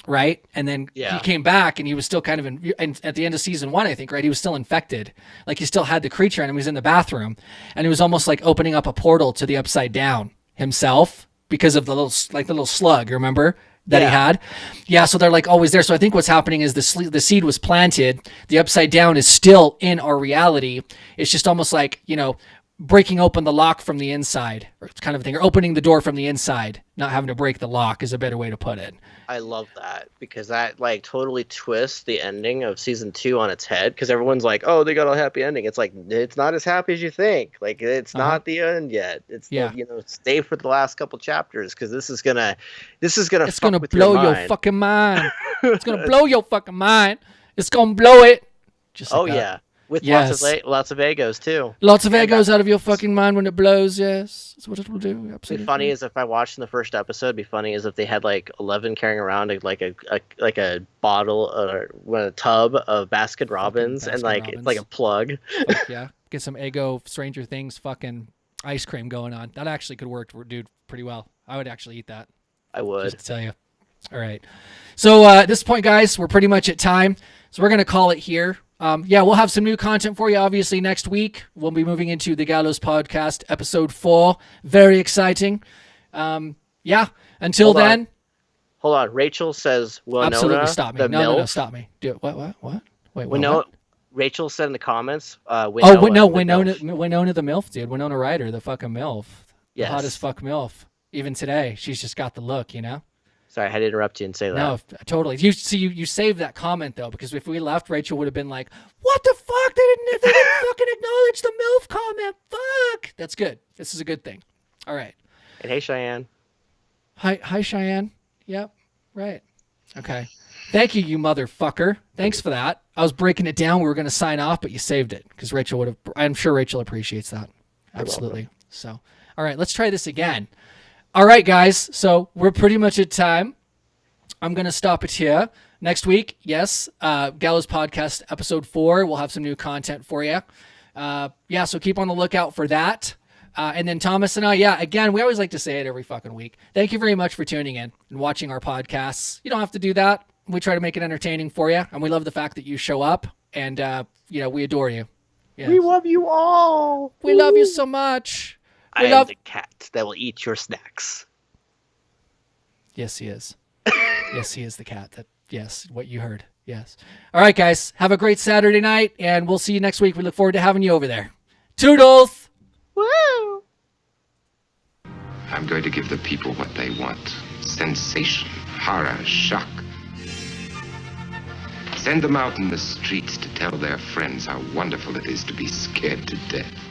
right? And then he came back and he was still kind of and at the end of season 1, I think, right? He was still infected. Like he still had the creature in him. He was in the bathroom and it was almost like opening up a portal to the Upside Down himself because of the little slug, remember? That he had. Yeah, so they're like always there. So I think what's happening is the seed was planted. The Upside Down is still in our reality. It's just almost like, breaking open the lock from the inside, or kind of thing, or opening the door from the inside, not having to break the lock is a better way to put it. I love that because that like totally twists the ending of season 2 on its head. Because everyone's like, "Oh, they got a happy ending." It's like it's not as happy as you think. Like it's not the end yet. It's stay for the last couple chapters because this is gonna blow your fucking mind. It's gonna blow your fucking mind. It's gonna blow it. Just like that. With lots of egos too. Lots of egos out of your fucking mind when it blows. Yes, that's what it will do. Absolutely. Be funny as if I watched in the first episode. Be funny as if they had like 11 carrying around like a bottle or a tub of Baskin Robbins and like it's like a plug. Yeah, get some ego Stranger Things fucking ice cream going on. That actually could work, dude, pretty well. I would actually eat that. I would. Just to tell you. All right. So at this point, guys, we're pretty much at time. So we're gonna call it here. We'll have some new content for you, obviously, next week. We'll be moving into the Gallows Podcast, episode 4. Very exciting. Until then. Hold on. Rachel says, Winona, absolutely stop me. No, stop me. Do it. What? Wait, what? Rachel said in the comments, Winona the MILF, dude. Winona Ryder, the fucking MILF. Yes. The hottest fuck MILF. Even today, she's just got the look, Sorry, I had to interrupt you and say that. No, totally. You saved that comment though, because if we left, Rachel would have been like, "What the fuck? They didn't fucking acknowledge the MILF comment. Fuck." That's good. This is a good thing. All right. And hey, Cheyenne. Hi, Cheyenne. Yep. Right. Okay. Thank you, you motherfucker. Thanks for that. I was breaking it down. We were going to sign off, but you saved it because Rachel would have. I'm sure Rachel appreciates that. Absolutely. So, all right, let's try this again. All right, guys. So we're pretty much at time. I'm going to stop it here. Next week, yes, Gallows Podcast episode 4. We'll have some new content for you. So keep on the lookout for that. And then Thomas and I, again, we always like to say it every fucking week. Thank you very much for tuning in and watching our podcasts. You don't have to do that. We try to make it entertaining for you. And we love the fact that you show up and, we adore you. Yes. We love you all. We love you so much. I am the cat that will eat your snacks. Yes, he is. Yes, he is the cat Yes, what you heard. Yes. All right, guys. Have a great Saturday night, and we'll see you next week. We look forward to having you over there. Toodles! Woo! I'm going to give the people what they want. Sensation, horror, shock. Send them out in the streets to tell their friends how wonderful it is to be scared to death.